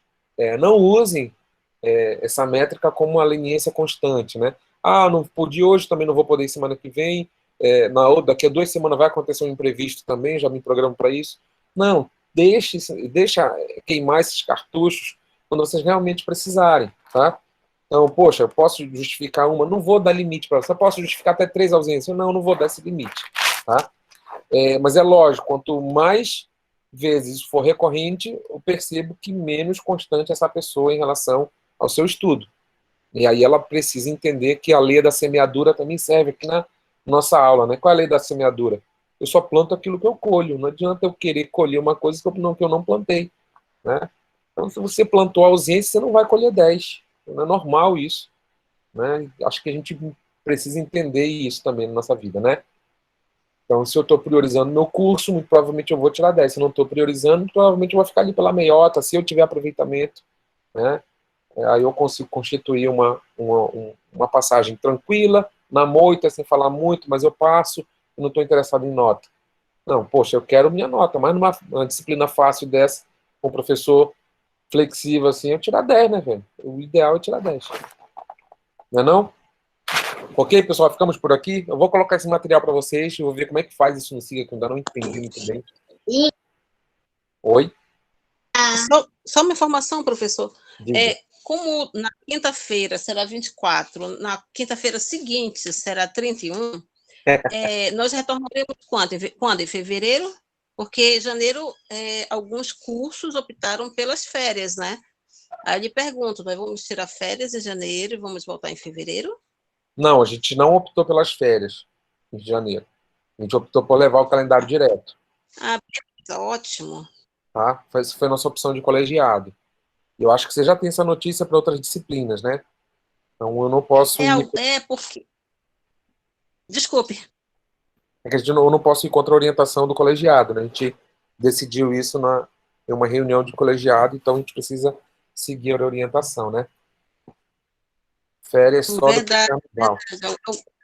S1: não usem essa métrica como uma leniência constante, né? Ah, não pude hoje, também não vou poder semana que vem, daqui a 2 semanas vai acontecer um imprevisto também, já me programo para isso. Não, deixa queimar esses cartuchos quando vocês realmente precisarem, tá? Então, poxa, eu posso justificar uma, não vou dar limite para você, eu posso justificar até 3 ausências, não vou dar esse limite, tá? Mas é lógico, quanto mais vezes isso for recorrente, eu percebo que menos constante essa pessoa em relação ao seu estudo. E aí ela precisa entender que a lei da semeadura também serve aqui na nossa aula, né? Qual é a lei da semeadura? Eu só planto aquilo que eu colho, não adianta eu querer colher uma coisa que eu não plantei, né? Então, se você plantou a ausência, você não vai colher 10. Não é normal isso, né? Acho que a gente precisa entender isso também na nossa vida, né? Então, se eu estou priorizando meu curso, muito provavelmente eu vou tirar 10. Se eu não estou priorizando, provavelmente eu vou ficar ali pela meiota, se eu tiver aproveitamento, né? Aí eu consigo constituir uma passagem tranquila, na moita, sem falar muito, mas eu passo e não estou interessado em nota. Não, poxa, eu quero minha nota, mas numa disciplina fácil dessa, com o professor flexível assim, eu tirar 10, né, velho? O ideal é tirar 10. Não é não? Ok, pessoal, ficamos por aqui. Eu vou colocar esse material para vocês, eu vou ver como é que faz isso no SIGA, que eu ainda não entendi muito bem. Oi?
S4: Só uma informação, professor.
S1: Diga.
S4: Como na quinta-feira será 24, na quinta-feira seguinte será 31, nós retornaremos quando? Em fevereiro? Porque em janeiro, alguns cursos optaram pelas férias, né? Aí eu lhe pergunto, nós vamos tirar férias em janeiro e vamos voltar em fevereiro?
S1: Não, a gente não optou pelas férias em janeiro. A gente optou por levar o calendário direto,
S4: Ah, beleza, ótimo.
S1: tá? Foi a nossa opção de colegiado. Eu acho que você já tem essa notícia para outras disciplinas, né? Então eu não posso ir.
S4: Porque... Desculpe.
S1: É que eu não posso ir contra a orientação do colegiado, né? A gente decidiu isso em uma reunião de colegiado, então a gente precisa seguir a orientação, né? Férias só do
S4: Verdade,
S1: carnaval.
S4: verdade.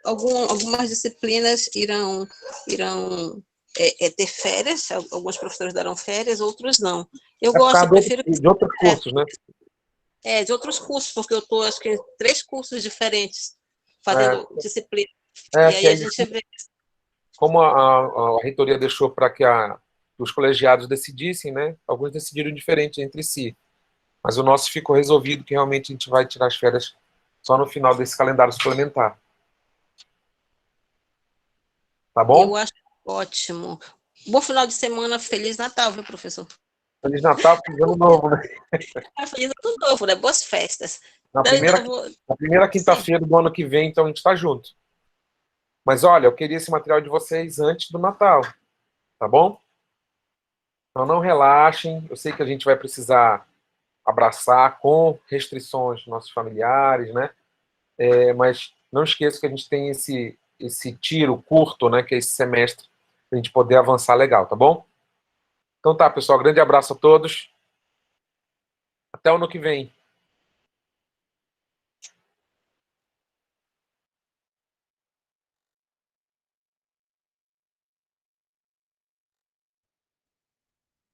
S4: Algumas disciplinas irão ter férias, alguns professores darão férias, outros não. Eu
S1: É por
S4: gosto,
S1: causa
S4: eu prefiro
S1: de outros cursos, né?
S4: de outros cursos, porque eu estou, acho que, em 3 cursos diferentes,
S1: É,
S4: fazendo disciplina. E
S1: que
S4: aí a
S1: aí,
S4: gente vê.
S1: como a reitoria deixou para que os colegiados decidissem, né? Alguns decidiram diferente entre si. Mas o nosso ficou resolvido que realmente a gente vai tirar as férias só no final desse calendário suplementar. Tá bom?
S4: Eu acho ótimo. Bom final de semana, Feliz Natal, viu, professor?
S1: Feliz Natal, feliz ano novo, né?
S4: Feliz Ano Novo, né? Boas festas.
S1: Na
S4: Daí,
S1: primeira,
S4: eu vou...
S1: na primeira
S4: Sim.
S1: quinta-feira do ano que vem, então a gente está junto. Mas olha, eu queria esse material de vocês antes do Natal, tá bom? Então não relaxem, eu sei que a gente vai precisar abraçar com restrições nossos familiares, né? Mas não esqueça que a gente tem esse tiro curto, né? Que é esse semestre, para a gente poder avançar legal, tá bom? Então tá, pessoal, grande abraço a todos. Até o ano que vem.